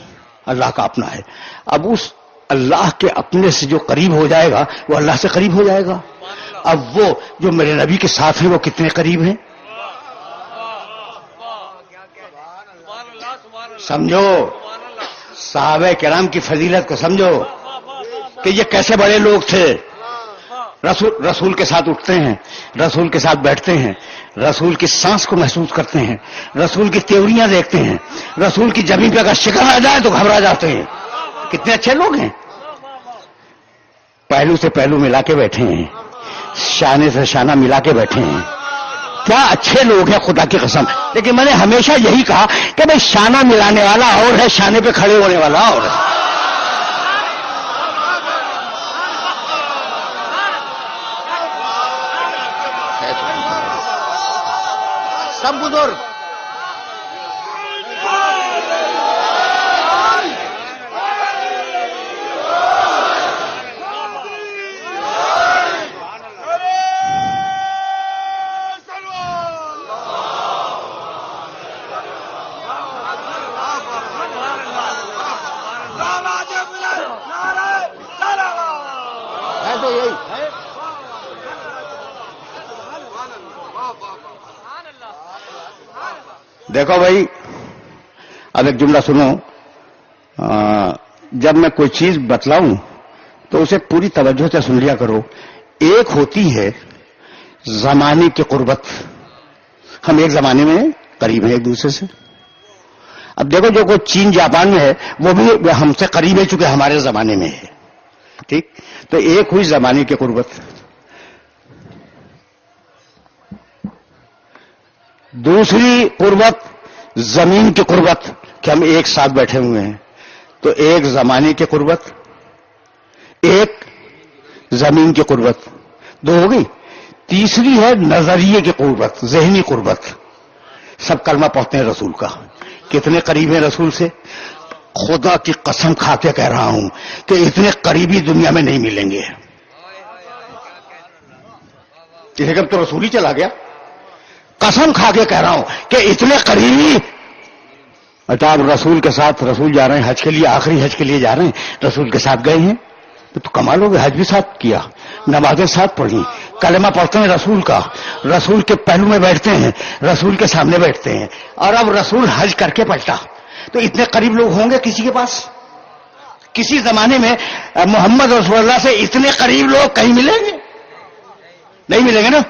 S1: اللہ کا اپنا ہے. اب اس اللہ کے اپنے سے جو قریب ہو جائے گا وہ اللہ سے قریب ہو جائے گا. اب وہ جو میرے نبی کے ساتھ ہیں وہ کتنے قریب ہیں سمجھو. صحابہ کرام کی فضیلت کو سمجھو کہ یہ کیسے بڑے لوگ تھے. رسول کے ساتھ اٹھتے ہیں، رسول کے ساتھ بیٹھتے ہیں، رسول کی سانس کو محسوس کرتے ہیں، رسول کی تیوریاں دیکھتے ہیں، رسول کی زمین پہ اگر شکن آ جائے تو گھبرا جاتے ہیں. کتنے اچھے لوگ ہیں. پہلو سے پہلو ملا کے بیٹھے ہیں، شانے سے شانہ ملا کے بیٹھے ہیں. کیا اچھے لوگ ہیں خدا کی قسم. لیکن میں نے ہمیشہ یہی کہا کہ بھئی شانہ ملانے والا اور ہے، شانے پہ کھڑے ہونے والا اور ہے. سب بزرگ دیکھو بھائی، اب ایک جملہ سنو. جب میں کوئی چیز بتلاؤں تو اسے پوری توجہ سے سن لیا کرو. ایک ہوتی ہے زمانے کی قربت، ہم ایک زمانے میں قریب ہیں ایک دوسرے سے. اب دیکھو جو کوئی چین جاپان میں ہے وہ بھی ہم سے قریب ہے چونکہ ہمارے زمانے میں ہے. ٹھیک. تو ایک ہوئی زمانے کی قربت. دوسری قربت زمین کی قربت کہ ہم ایک ساتھ بیٹھے ہوئے ہیں. تو ایک زمانے کی قربت، ایک زمین کی قربت، 2 ہو گئی. تیسری ہے نظریے کی قربت، ذہنی قربت. سب کلمہ پڑھتے ہیں رسول کا، کتنے قریب ہیں رسول سے. خدا کی قسم کھا کے کہہ رہا ہوں کہ اتنے قریبی دنیا میں نہیں ملیں گے. کسی کا تو رسول ہی چلا گیا. قسم کھا کے کہہ رہا ہوں کہ اتنے قریبی. اچھا آپ رسول کے ساتھ، رسول جا رہے ہیں حج کے لیے، آخری حج کے لیے جا رہے ہیں، رسول کے ساتھ گئے ہیں تو کمال ہو گیا. حج بھی ساتھ کیا، نمازیں ساتھ پڑھی، کلمہ پڑھتے ہیں رسول کا، رسول کے پہلو میں بیٹھتے ہیں، رسول کے سامنے بیٹھتے ہیں. اور اب رسول حج کر کے پلٹا. تو اتنے قریب لوگ ہوں گے کسی کے پاس؟ کسی زمانے میں محمد رسول اللہ سے اتنے قریب لوگ کہیں ملیں گے؟ نہیں ملیں گے نا.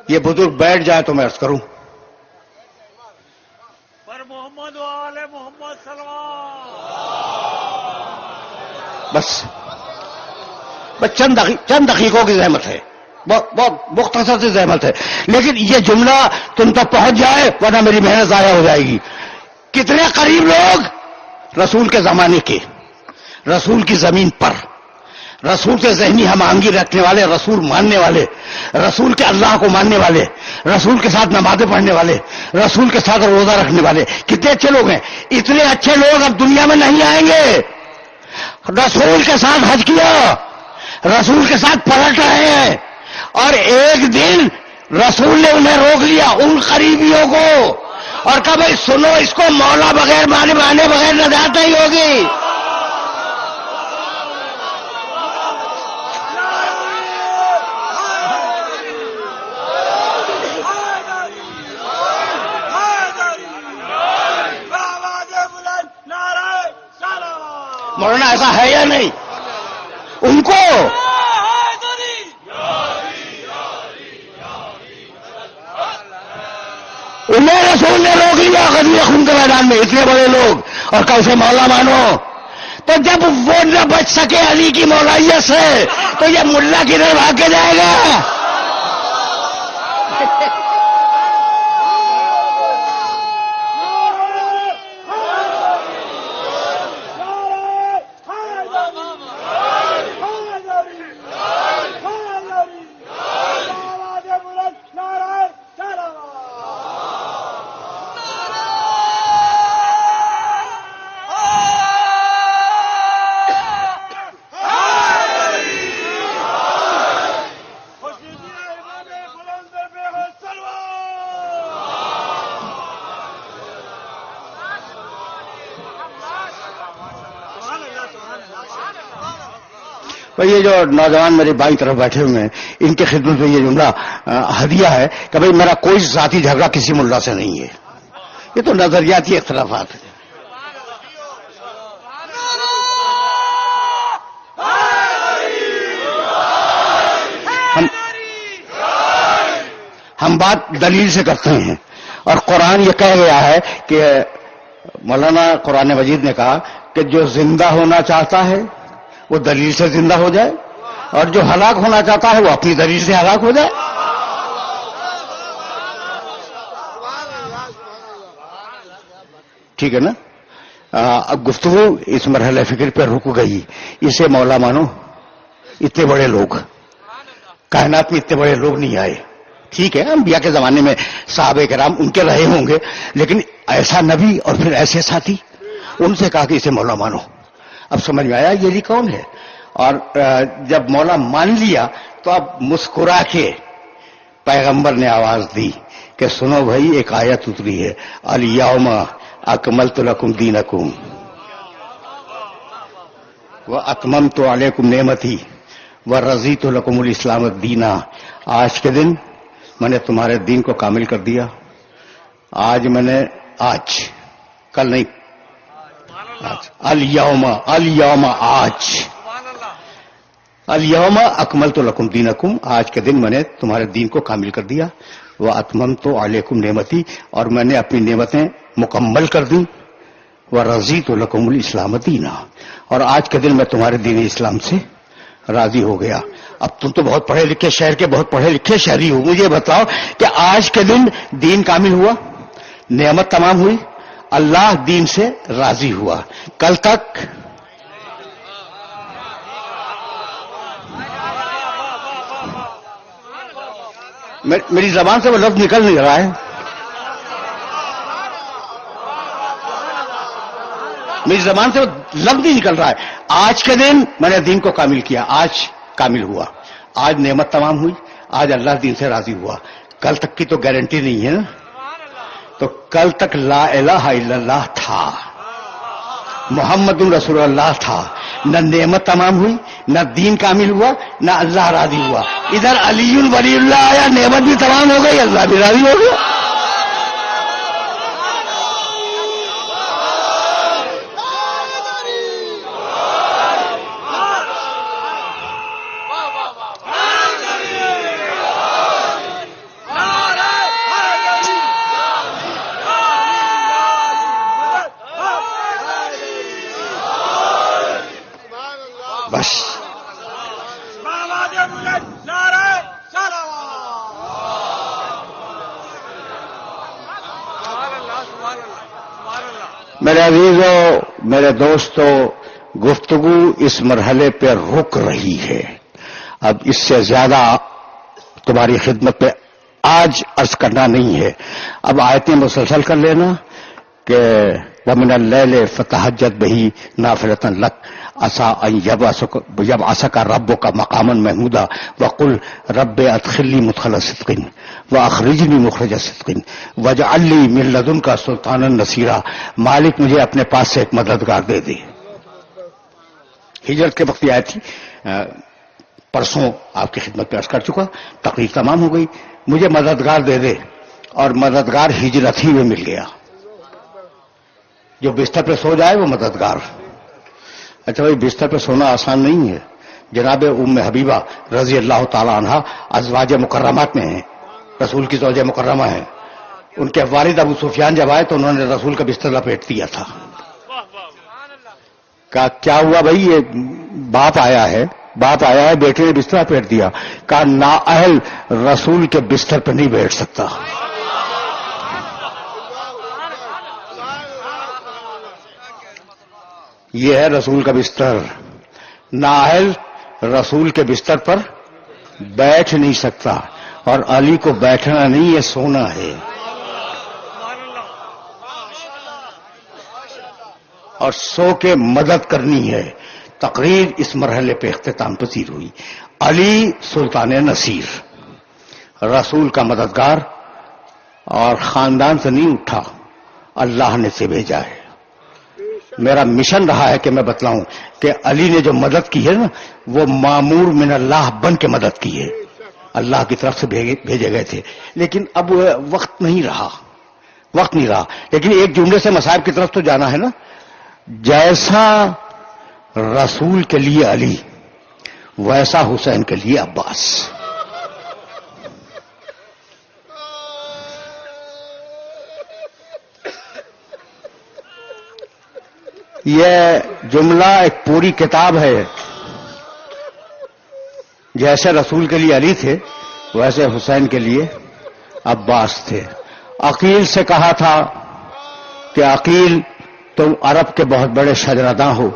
S1: یہ بزرگ بیٹھ جائے تو میں عرض کروں.
S2: پر محمد والے محمد سلام.
S1: بس چند دقیقوں کی زحمت ہے، بہت مختصر سی زحمت ہے، لیکن یہ جملہ تم تک پہنچ جائے ورنہ میری محنت ضائع ہو جائے گی. کتنے قریب لوگ رسول کے زمانے کے، رسول کی زمین پر، رسول سے ذہنی ہم آہنگی رکھنے والے، رسول ماننے والے، رسول کے اللہ کو ماننے والے، رسول کے ساتھ نمازیں پڑھنے والے، رسول کے ساتھ روزہ رکھنے والے، کتنے اچھے لوگ ہیں. اتنے اچھے لوگ اب دنیا میں نہیں آئیں گے. رسول کے ساتھ حج کیا، رسول کے ساتھ پلٹ رہے ہیں، اور ایک دن رسول نے انہیں روک لیا، ان قریبیوں کو، اور کہا بھائی سنو، اس کو مولا بغیر مانے بغیر نجات نہیں ہوگی. مولانا ایسا ہے یا نہیں؟ ان کو انہیں رسول نے روک لیا غزوہ خون کے میدان میں، اتنے بڑے لوگ، اور کل سے مولا مانو. تو جب وہ نہ بچ سکے علی کی مولائیت سے تو یہ ملا کدھر بھاگ کے جائے گا؟ بھئی یہ جو نوجوان میرے بائیں طرف بیٹھے ہوئے ہیں، ان کے خدمت میں یہ جملہ ہدیہ ہے کہ بھئی میرا کوئی ذاتی جھگڑا کسی ملا سے نہیں ہے. یہ تو نظریاتی اختلافات ہیں. ہم بات دلیل سے کرتے ہیں، اور قرآن یہ کہہ گیا ہے کہ مولانا قرآن مجید نے کہا کہ جو زندہ ہونا چاہتا ہے وہ دلیل سے زندہ ہو جائے، اور جو ہلاک ہونا چاہتا ہے وہ اپنی دلیل سے ہلاک ہو جائے. ٹھیک ہے نا؟ اب گفتگو اس مرحلہ فکر پہ رک گئی. اسے مولا مانو. اتنے بڑے لوگ کائنات میں اتنے بڑے لوگ نہیں آئے. ٹھیک ہے، انبیاء کے زمانے میں صحابہ کرام ان کے رہے ہوں گے، لیکن ایسا نبی اور پھر ایسے ساتھی، ان سے کہا کہ اسے مولا مانو. اب سمجھ میں آیا یہ کون ہے. اور جب مولا مان لیا تو اب مسکرا کے پیغمبر نے آواز دی کہ سنو بھائی، ایک آیت اتری ہے، الیوم اکملت لکم دینکم واتممت علیکم نعمتی ورضیت لکم الاسلام دینا. آج کے دن میں نے تمہارے دین کو کامل کر دیا. آج کل نہیں، الیوم الیوم اکملت لکم دینکم، آج کے دن میں نے تمہارے دین کو کامل کر دیا. واتممت علیکم نعمتی، اور میں نے اپنی نعمتیں مکمل کر دی. ورضیت لکم الاسلام دینا، اور آج کے دن میں تمہارے دین اسلام سے راضی ہو گیا. اب تم تو بہت پڑھے لکھے شہر کے بہت پڑھے لکھے شہری ہو، مجھے بتاؤ کہ آج کے دن دین کامل ہوا، نعمت تمام ہوئی، اللہ دین سے راضی ہوا. کل تک میری زبان سے وہ لفظ نکل نہیں رہا ہے، میری زبان سے وہ لفظ نہیں نکل رہا ہے. آج کے دن میں نے دین کو کامل کیا، آج کامل ہوا، آج نعمت تمام ہوئی، آج اللہ دین سے راضی ہوا. کل تک کی تو گارنٹی نہیں ہے نا. تو کل تک لا الہ الا اللہ تھا، محمد رسول اللہ تھا، نہ نعمت تمام ہوئی، نہ دین کامل ہوا، نہ اللہ راضی ہوا. ادھر علی ولی اللہ آیا، نعمت بھی تمام ہو گئی، اللہ بھی راضی ہو گیا. بس میرے عزیزوں، میرے دوستوں، گفتگو اس مرحلے پہ رک رہی ہے. اب اس سے زیادہ تمہاری خدمت پہ آج عرض کرنا نہیں ہے. اب آیتیں مسلسل کر لینا کہ وَمِنَ اللَّيْلِ فَتَهَجَّدْ بِهِ نَافِلَةً لَكَ عَسَىٰ أَن يَبْعَثَكَ رَبُّكَ مَقَامًا مَحْمُودًا وَقُلْ رَبِّ أَدْخِلْنِي مُدْخَلَ صِدْقٍ وَأَخْرِجْنِي مُخْرَجَ صِدْقٍ وَاجْعَل لِّي مِن لَّدُنكَ سُلْطَانًا نَصِيرًا. مالک مجھے اپنے پاس سے ایک مددگار دے دے. ہجرت کے وقت یہ آئی تھی. پرسوں آپ کی خدمت میں عرض کر چکا, تقریر تمام ہو گئی. مجھے مددگار دے دے, اور مددگار ہجرت ہی میں مل گیا. جو بستر پہ سو جائے وہ مددگار. اچھا بھائی, بستر پہ سونا آسان نہیں ہے. جناب ام حبیبہ رضی اللہ تعالی عنہا ازواج مکرمات میں ہیں, رسول کی زوجہ مکرمہ ہیں. ان کے والد ابو سفیان جب آئے تو انہوں نے رسول کا بستر لپیٹ دیا تھا. کہا کیا ہوا بھائی, یہ باپ آیا ہے بیٹے نے بستر لپیٹ دیا. کہا نااہل رسول کے بستر پہ نہیں بیٹھ سکتا. یہ ہے رسول کا بستر. نااہل رسول کے بستر پر بیٹھ نہیں سکتا, اور علی کو بیٹھنا نہیں ہے, سونا ہے. اور سو کے مدد کرنی ہے. تقریر اس مرحلے پہ اختتام پذیر ہوئی. علی سلطان نصیر, رسول کا مددگار, اور خاندان سے نہیں اٹھا, اللہ نے سے بھیجا ہے. میرا مشن رہا ہے کہ میں بتلاؤں کہ علی نے جو مدد کی ہے نا, وہ مامور من اللہ بن کے مدد کی ہے. اللہ کی طرف سے بھیجے گئے تھے. لیکن اب وقت نہیں رہا. لیکن ایک جملے سے مصائب کی طرف تو جانا ہے نا. جیسا رسول کے لیے علی, ویسا حسین کے لیے عباس. یہ جملہ ایک پوری کتاب ہے. جیسے رسول کے لیے علی تھے, ویسے حسین کے لیے عباس تھے. عقیل سے کہا تھا کہ عقیل تم عرب کے بہت بڑے شجراداں ہو,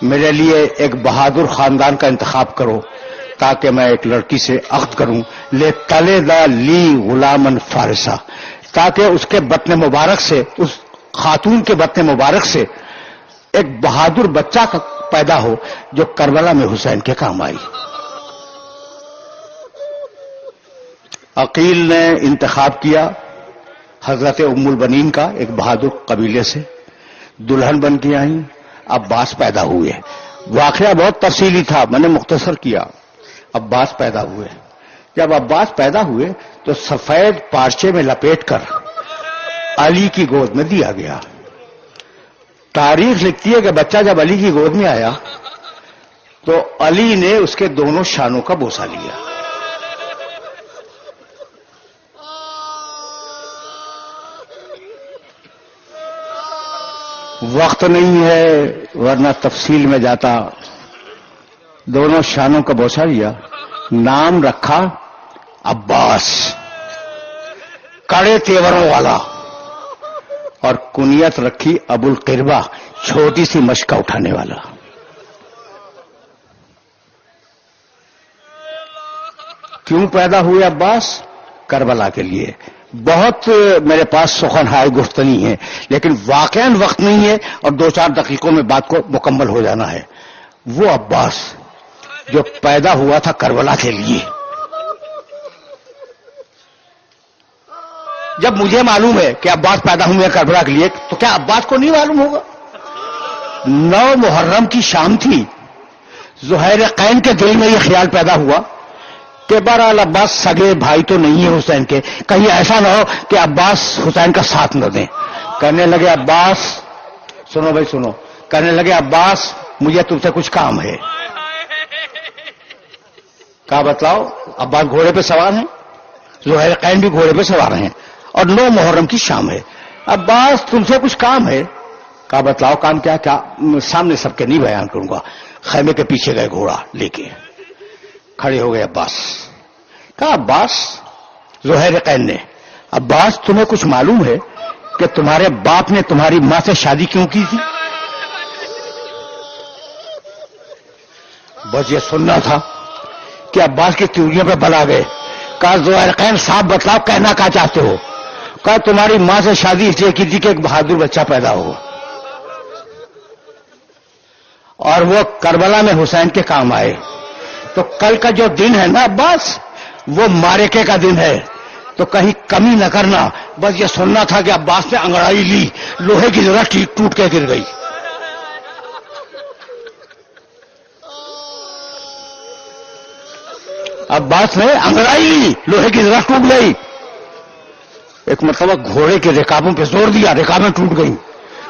S1: میرے لیے ایک بہادر خاندان کا انتخاب کرو تاکہ میں ایک لڑکی سے عقد کروں. لے تلدا لی غلامن فارسا, تاکہ اس کے بطن مبارک سے, اس خاتون کے بطن مبارک سے ایک بہادر بچہ پیدا ہو جو کربلا میں حسین کے کام آئی. عقیل نے انتخاب کیا حضرت ام البنین کا, ایک بہادر قبیلے سے. دلہن بن کے آئیں, عباس پیدا ہوئے. واقعہ بہت تفصیلی تھا, میں نے مختصر کیا. عباس پیدا ہوئے. جب عباس پیدا ہوئے تو سفید پارچے میں لپیٹ کر علی کی گود میں دیا گیا. تاریخ لکھتی ہے کہ بچہ جب علی کی گود میں آیا تو علی نے اس کے دونوں شانوں کا بوسہ لیا. وقت نہیں ہے ورنہ تفصیل میں جاتا. دونوں شانوں کا بوسہ لیا. نام رکھا عباس, کڑے تیوروں والا, اور کنیت رکھی ابو القربہ, چھوٹی سی مشکا اٹھانے والا. کیوں پیدا ہوئے عباس؟ کربلا کے لیے. بہت میرے پاس سخنہائے گفتنی ہے, لیکن واقعاً وقت نہیں ہے اور 2-4 دقیقوں میں بات کو مکمل ہو جانا ہے. وہ عباس جو پیدا ہوا تھا کربلا کے لیے. جب مجھے معلوم ہے کہ عباس پیدا ہوئے ہیں کربلا کے لیے, تو کیا عباس کو نہیں معلوم ہوگا؟ 9 محرم کی شام تھی. زہیر قین کے دل میں یہ خیال پیدا ہوا کہ بہرحال عباس سگے بھائی تو نہیں ہے حسین کے, کہیں ایسا نہ ہو کہ عباس حسین کا ساتھ نہ دیں. کہنے لگے عباس, سنو بھائی سنو, کہنے لگے عباس مجھے تم سے کچھ کام ہے. کہا بتلاؤ. عباس گھوڑے پہ سوار ہیں, زہیر قین بھی گھوڑے پہ سوار ہیں, اور 9 محرم کی شام ہے. عباس تم سے کچھ کام ہے. کہا بتلاؤ کام کیا؟ سامنے سب کے نہیں بیان کروں گا. خیمے کے پیچھے گئے گھوڑا لے کے, کھڑے ہو گئے عباس. کہا عباس, زہیر قین نے, عباس تمہیں کچھ معلوم ہے کہ تمہارے باپ نے تمہاری ماں سے شادی کیوں کی تھی؟ بس یہ سننا تھا کہ عباس کی تیوریوں پہ بلا گئے. کہا ذوالقین صاحب بتلاؤ کہنا کیا چاہتے ہو؟ کہا تمہاری ماں سے شادی اس لیے کی تھی کہ ایک بہادر بچہ پیدا ہو اور وہ کربلا میں حسین کے کام آئے. تو کل کا جو دن ہے نا عباس وہ معرکے کا دن ہے تو کہیں کمی نہ کرنا. بس یہ سننا تھا کہ عباس نے انگڑائی لی, لوہے کی ذرا ٹوٹ کے گر گئی. عباس نے انگڑائی لی, لوہے کی ذرا ٹوٹ گئی. ایک مرتبہ گھوڑے کے رکابوں پہ زور دیا, رکابیں ٹوٹ گئیں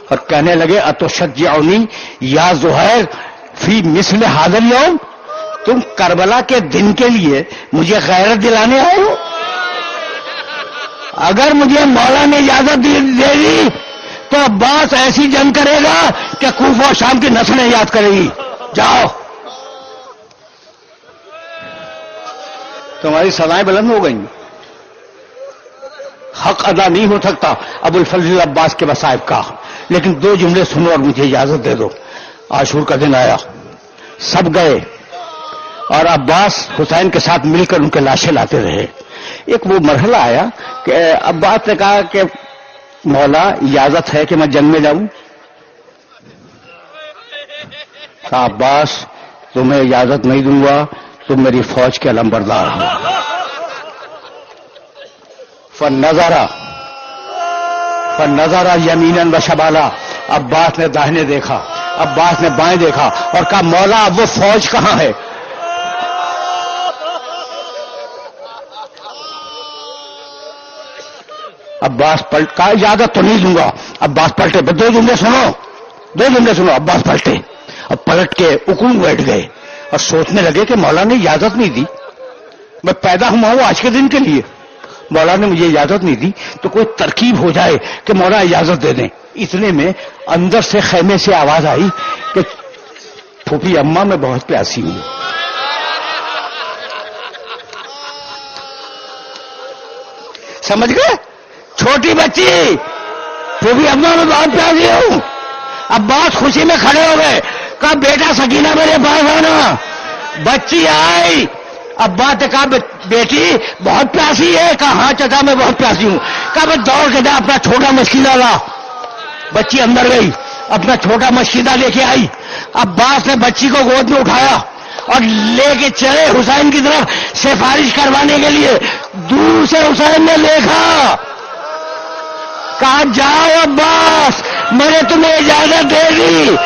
S1: اور کہنے لگے اتشجعونی یا زہیر فی مثل ھذا اليوم, تم کربلا کے دن کے لیے مجھے غیرت دلانے آئے ہو؟ اگر مجھے مولا نے اجازت دے دی تو عباس ایسی جنگ کرے گا کہ کوفہ اور شام کی نسلیں یاد کرے گی. جاؤ, تمہاری سزائیں بلند ہو گئیں. حق ادا نہیں ہو سکتا ابو الفضل عباس کے مصائب کا, لیکن 2 جملے سنو اور مجھے اجازت دے دو. عاشور کا دن آیا, سب گئے اور عباس حسین کے ساتھ مل کر ان کے لاشیں لاتے رہے. ایک وہ مرحلہ آیا کہ عباس نے کہا کہ مولا اجازت ہے کہ میں جنگ میں جاؤں؟ کہا عباس تمہیں اجازت نہیں دوں گا, تم میری فوج کے علمبردار ہو. فنظر یمینا و شمالا, عباس نے داہنے دیکھا, عباس نے بائیں دیکھا اور کہا مولا وہ فوج کہاں ہے؟ عباس پلٹ, کہا اجازت تو نہیں دوں گا. عباس پلٹے, 2 جملے سنو. عباس پلٹے اور پلٹ کے اکڑ بیٹھ گئے اور سوچنے لگے کہ مولا نے اجازت نہیں دی, میں پیدا ہوا ہوں آج کے دن کے لیے, مولا نے مجھے اجازت نہیں دی تو کوئی ترکیب ہو جائے کہ مولا اجازت دے دیں. اتنے میں اندر سے خیمے سے آواز آئی کہ پھوپھی اماں میں بہت پیاسی ہوں. سمجھ گئے؟ چھوٹی بچی پھوپھی اماں میں بہت پیاسی ہوں. عباس خوشی میں کھڑے ہو گئے, کہا بیٹا سکینہ میرے پاس آنا. بچی آئی, عباس نے کہا بیٹی بہت پیاسی ہے؟ کہا ہاں چچا میں بہت پیاسی ہوں. کہا میں دوڑ کے جا اپنا چھوٹا مشکیدہ لا. بچی اندر گئی, اپنا چھوٹا مشکیدہ لے کے آئی. عباس نے بچی کو گود میں اٹھایا اور لے کے چلے حسین کی طرف سفارش کروانے کے لیے. دور سے حسین نے دیکھا, کہا جاؤ عباس میں نے تمہیں اجازت دے دی,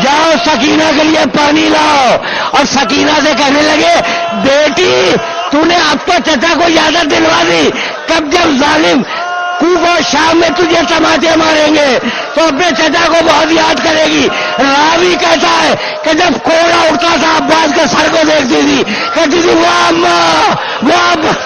S1: جاؤ سکینہ کے لیے پانی لاؤ. اور سکینہ سے کہنے لگے بیٹی تو نے اب تو چچا کو اجازت دلوا دی, کب جب ظالم کوفہ اور شام میں تجھے تماچے ماریں گے تو اپنے چچا کو بہت یاد کرے گی. راوی کہتا ہے کہ جب کوڑا اٹھتا تھا عباس کے سر کو دیکھتی تھی, کہتی تھی واہ اماں واہ.